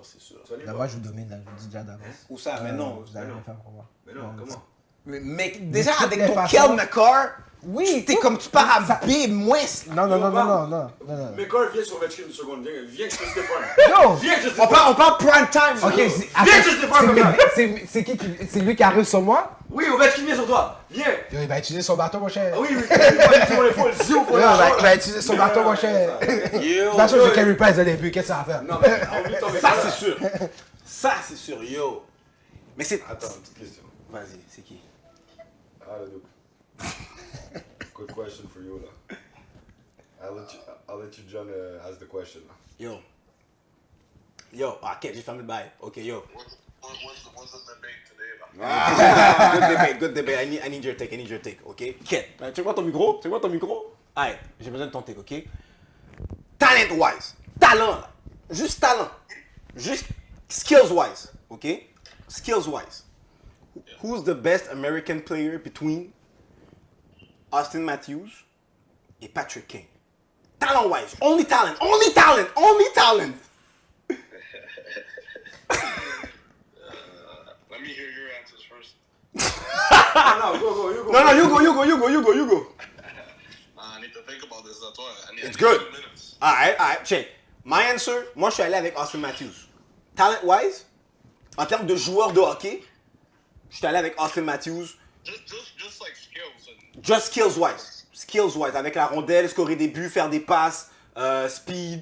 C'est sûr. Tu vas nulle Là, part. moi je vous domine, là, je vous dis déjà d'avance. Où ça? Mais non. Vous allez mais non. rien faire pour moi. Mais non, comment? Mais déjà, toutes avec les ton façons- Kel McCarr, Oui, t'es comme tu pars à B moins. Non. McCarr vient sur Ovechkin une seconde, viens que je te Stéphane. Yo! Viens que je te On parle prime time. Ok, là. Viens que je te parle comme ça. c'est qui c'est lui qui arrive sur moi? Oui, Ovechkin vient sur toi, viens. Yo, il va utiliser son bateau, mon cher. Ah oui, il va sur mon épaule, zio pour Yo, l'argent. il va utiliser son bateau, mon cher. De Yo. toute façon, j'ai Carey Price au début, qu'est-ce que ça va faire? Non, mais oublie ton Ça, McCarr. c'est sûr. Ça, c'est sûr, yo. Mais c'est. Attends, une petite question. Vas-y, c'est qui? Ah, le Duke. Good question for you, là. I'll I'll let you John ask the question. Yo, ok, j'ai fermé le bail. Ok, yo. What's the debate today là? Good debate. I need your take, ok? Kid, tu vois ton micro? Alright, j'ai besoin de ton take, ok? Talent-wise, talent, là. Juste talent. Juste skills-wise, ok? Skills-wise. Who's the best American player between Austin Matthews et Patrick Kane? Talent-wise, only talent. Let me hear your answers first. No, go. No, you go. I need to think about this. That's why. It's good. 2 minutes. Alright, check. My answer, moi je suis allé avec Austin Matthews. Talent-wise, en termes de joueur de hockey, je suis allé avec Austin Matthews. Just like skills and. Just skills-wise, avec la rondelle, scorer des buts, faire des passes, speed,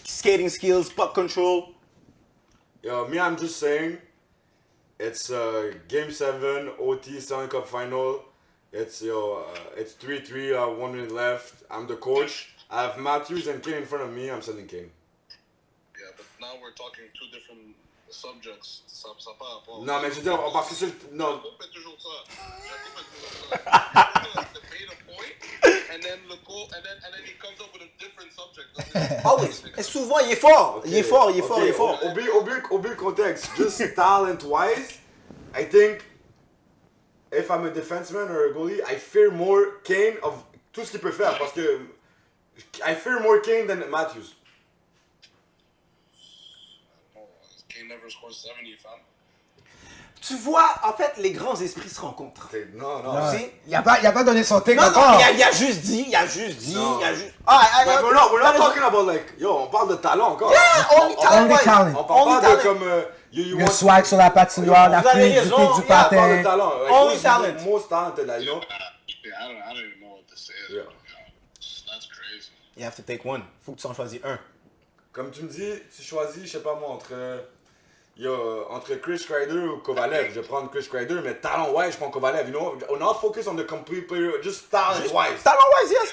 skating skills, puck control. Yo, me, I'm just saying, it's Game 7, OT, Stanley Cup Final. It's 3-3, 1 minute left. I'm the coach. I have Matthews and Kane in front of me. I'm sending Kane. Yeah, but now we're talking 2 different subjects. Ça pas rapport. Non, mais je veux dire, parce que c'est... Non. Jacob fait toujours ça. Debate a point, and then he comes up with a different subject. Always. Et souvent, il est fort. Il est fort. Oublie le contexte. Just talent-wise, I think, if I'm a defenseman or a goalie, I fear more Kane of tout ce qu'il peut faire. Parce que I fear more Kane than Matthews. Kane never scores 70, fam. Tu vois, en fait, les grands esprits se rencontrent. Non. Non, Tu sais? il a pas donné son take Non, encore. il a juste dit. Non. Ah, But we're not talking about like, yo, on parle de talent encore. Only Only talent. On parle pas talent. de comme, you Le want... swag sur la patinoire, la Vous avez fluidité raison, du il y a On parle de patin. talent. Like, Only who's talent. the most talented, like, you know? Yeah, I don't even know what to say. Yeah. That's crazy. You have to take one. Faut que tu en choisis un. Comme tu me dis, tu choisis, je sais pas moi, entre Chris Kreider ou Kovalev. Je vais prendre Chris Kreider, mais talent-wise, je prends Kovalev. You know, we're not focused on the complete player, just talent-wise. Talent-wise, yes.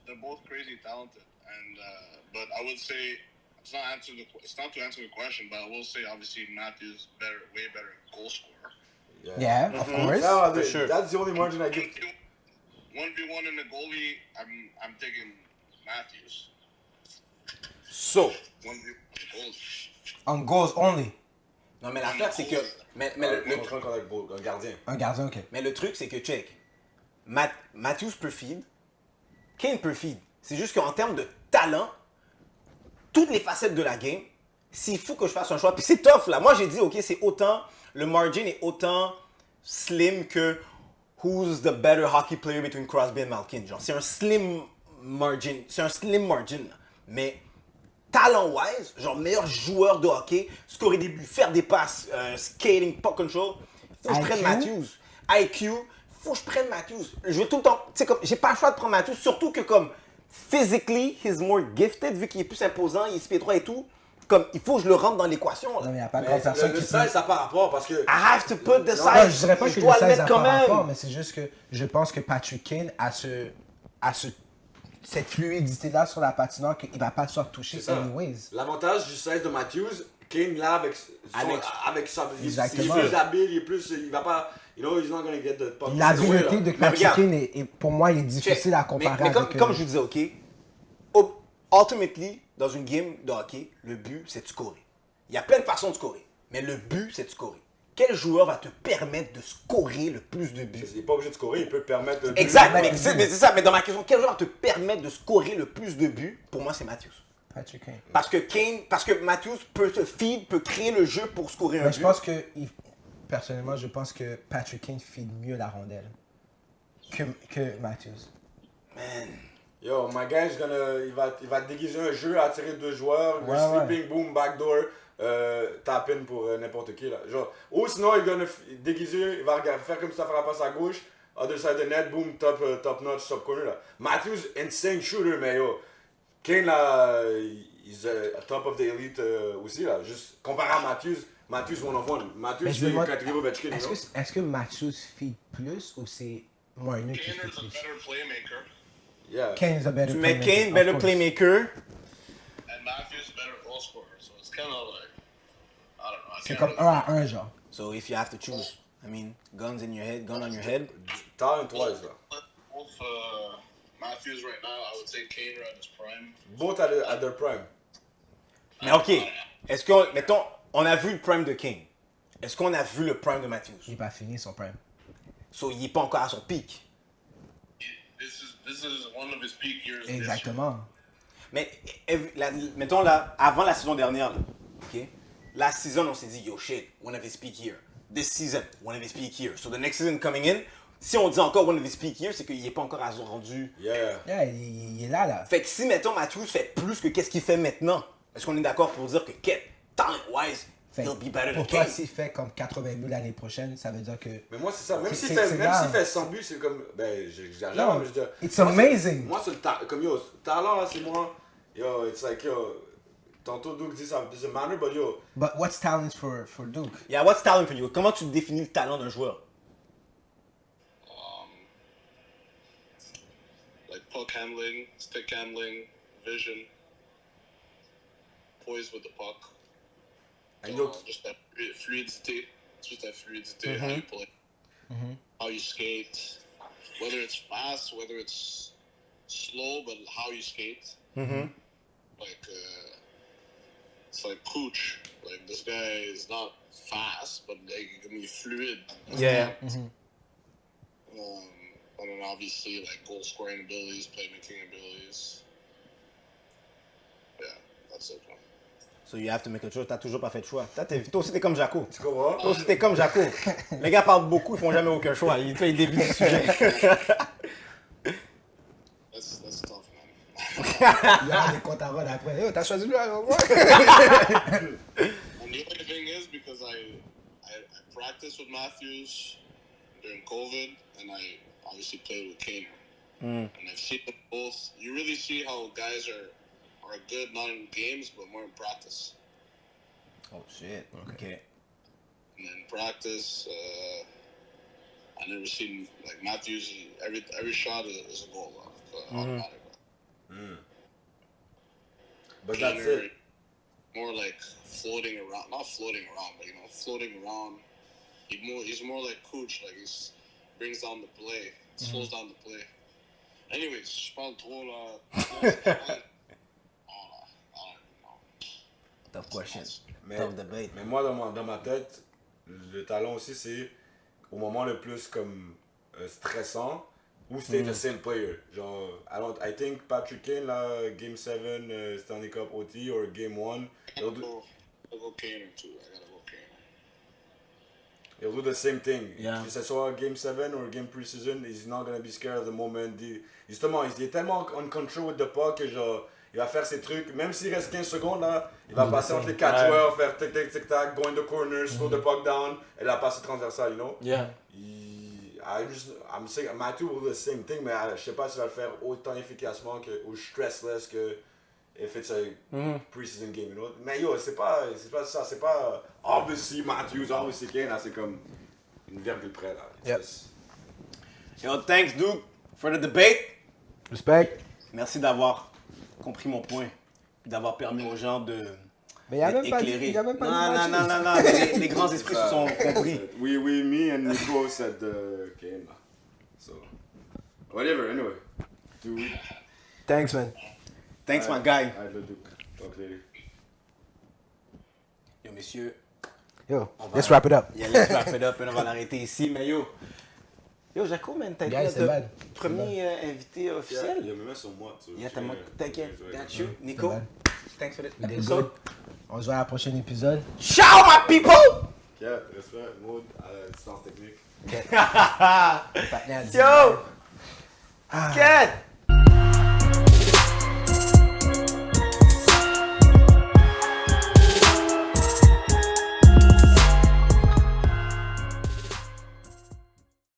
They're both crazy talented, and but I would say it's not to answer the question, but I will say obviously Matthews way better goal scorer. Yeah, of course. Yeah, For sure. That's the only margin I give. 1v1 in the goalie, I'm taking Matthews. So. 1v1 goals. On goals only. Non, mais l'affaire, c'est que. Mais le truc. Un gardien. Un gardien, ok. Mais le truc, c'est que, check. Matthews peut feed. Kane peut feed. C'est juste qu'en termes de talent, toutes les facettes de la game, s'il faut que je fasse un choix. Puis c'est tough, là. Moi, j'ai dit, ok, c'est autant. Le margin est autant slim que who's the better hockey player between Crosby and Malkin. Genre, c'est un slim margin. Là. Mais talent-wise, genre meilleur joueur de hockey, scorer des buts, faire des passes, skating, puck control, faut que je prenne Matthews. IQ, faut que je prenne Matthews. Je veux tout le temps, tu sais, comme, j'ai pas le choix de prendre Matthews, surtout que comme, physically, he's more gifted, vu qu'il est plus imposant, il est 6'3" et tout. Comme, il faut que je le rentre dans l'équation. Non, mais il n'y a pas Mais grande personne le qui size, ça n'a pas rapport parce que. I have to put the size. Non, je dirais pas que dois le le size mettre a quand pas même. rapport, mais c'est juste que je pense que Patrick Kane a cette fluidité-là sur la patinoire qu'il va pas se faire toucher C'est ça. anyways. L'avantage du size de Matthews, Kane là avec sa. Il est Exactement. plus habile, il va pas. You know, he's not gonna get the puck. L'habileté de Mais Patrick regarde. Kane, pour moi, il est difficile à comparer mais avec... comme je vous disais, ok, ultimately, dans une game de hockey, le but, c'est de scorer. Il y a plein de façons de scorer, mais le but, c'est de scorer. Quel joueur va te permettre de scorer le plus de buts? Il n'est pas obligé de scorer, il peut permettre de. Exact, mais c'est ça. Mais dans ma question, quel joueur va te permettre de scorer le plus de buts? Pour moi, c'est Matthews. Patrick Kane. Parce que Matthews peut te feed, peut créer le jeu pour scorer un Mais but. je pense que, personnellement, je pense que Patrick Kane feed mieux la rondelle que Matthews. Man. Yo, my guy, il va déguiser un jeu, attirer 2 joueurs, Ouais, sweeping, boom, backdoor, tap in pour n'importe qui là. Genre, ou sinon il va déguiser, il va faire comme ça, faire la passe à gauche, other side of net, boom, top notch, top corner là. Matthews, insane shooter, mais yo, Kane là, he's top of the elite aussi là. Juste comparé à Matthews one-on-one. Matthews c'est une catégorie Ovechkin. Est-ce que Matthews feed plus ou c'est Marner qui Kane feed is a plus? better playmaker. Yeah. Kane's a better Tu mets playmaker, Kane, of better course. playmaker. And Matthews better goal scorer. So it's kind of like, I don't know. I C'est can't comme really- 1 à 1, genre. So if you have to choose, I mean, guns in your head, gun on your head. Talent-wise, là. Both Matthews right now, I would say Kane at his prime. Both at their prime. Mais ok, est-ce qu'on, mettons, on a vu le prime de Kane. Est-ce qu'on a vu le prime de Matthews? Il n'est pas fini son prime. So il est pas encore à son pic. This is one of his peak years. this year. Exactement. Mais mettons là, avant la saison dernière, là, ok? La saison, on s'est dit, yo shit, one of his peak year. This season, one of his peak year. So the next season coming in, si on dit encore one of his peak year, c'est qu'il n'est pas encore à son rendu. Yeah. Yeah, il est là. Fait que si, mettons, Matthews fait plus que qu'est-ce qu'il fait maintenant, est-ce qu'on est d'accord pour dire que talent-wise, Fait he'll be better than pour toi, Kane? s'il fait comme 80 buts l'année prochaine, ça veut dire que... Mais moi, c'est ça. Même C'est- s'il c'est fait, grave. fait 100 buts, c'est comme. Ben, j'exagère, Non, mais je veux dire. it's moi, c'est- amazing. Moi, c'est le comme yo, talent, là, c'est moi. Yo, it's like, yo. Tantôt, Duke dit ça doesn't matter, but yo. But what's talent for Duke? Yeah, what's talent for you? Comment tu définis le talent d'un joueur? Like puck handling, stick handling, vision, poise with the puck. And yo, Just that fluidity. Just that fluidity, how you play, how you skate. Whether it's fast, whether it's slow, but how you skate. Like, it's like Cooch. Like, this guy is not fast, but like, I mean, fluid. Yeah. And then obviously, like, goal scoring abilities, playmaking abilities. Yeah, that's it. Man. So you have to make a choice. T'as toujours pas fait de choix. Toi aussi, t'es comme Jaco. tu comprends? Toi aussi, t'es comme Jaco. Les gars parlent beaucoup, ils font jamais aucun choix. Ils dévient du sujet. That's tough, man. Il y a des comptes à rendre après. Yo, t'as choisi lui avant moi? And the only thing is because I practiced with Matthews during COVID, and I obviously played with Kane. And I've seen them both. You really see how guys are good not in games, but more in practice. Oh shit. Okay. And in practice, I never seen like Matthews. Every shot is a goal, automatic. But that's it. More like floating around, not floating around, but floating around. He's more like Cooch, like he brings down the play, slows down the play. Anyways, je parle trop là. Tough question. Mais, Tough debate. mais moi, dans ma tête, le talent aussi, c'est au moment le plus comme stressant ou stay the same player. Genre, I think Patrick Kane, là, Game 7, Stanley Cup OT, or Game 1, I'll go Kane too. I gotta go Kane. he'll do the same thing. Yeah. Que ce soit Game 7 or Game Pre-Season, he's not gonna be scared of the moment. Justement, il est tellement on control with the puck que genre, il va faire ses trucs. Même s'il reste 15 secondes, là, il va passer entre les 4 joueurs, faire tic-tac, go in the corner, slow the puck down, et la passe transversale, you know? Yeah. I'm saying Matthew will do the same thing, mais je sais pas s'il va le faire autant efficacement que, ou stressless que if it's a pre-season game, you know? Mais yo, c'est pas ça, c'est pas obviously Matthews, obviously Kane, là, c'est comme une virgule près, là. Yep. Yo, thanks, Duke, for the debate. Respect. Merci d'avoir compris mon point, puis d'avoir permis aux gens de. Mais il a d'être même pas dit, éclairés. il a même pas dit Non, Matthews. non, les grands esprits se sont compris. We, me and Nico said Kane, là. So, whatever, anyway. Thanks, man. Thanks, my guy. Alright, le Duke. Talk later. Yo, messieurs. Yo, let's wrap it up. Yeah, let's wrap it up, on va l'arrêter ici, mais yo. Yo, Jaco, man, t'as Yeah, été c'est notre bad. premier invité officiel. Il y a même sur moi, tu Yeah, t'inquiète, got you. Nico, bad. thanks for the We did episode. good. On se voit à la prochaine épisode. Ciao, my people! Yeah, respect, mode, à la distance technique. Partenaire Yo! Ah. Ken!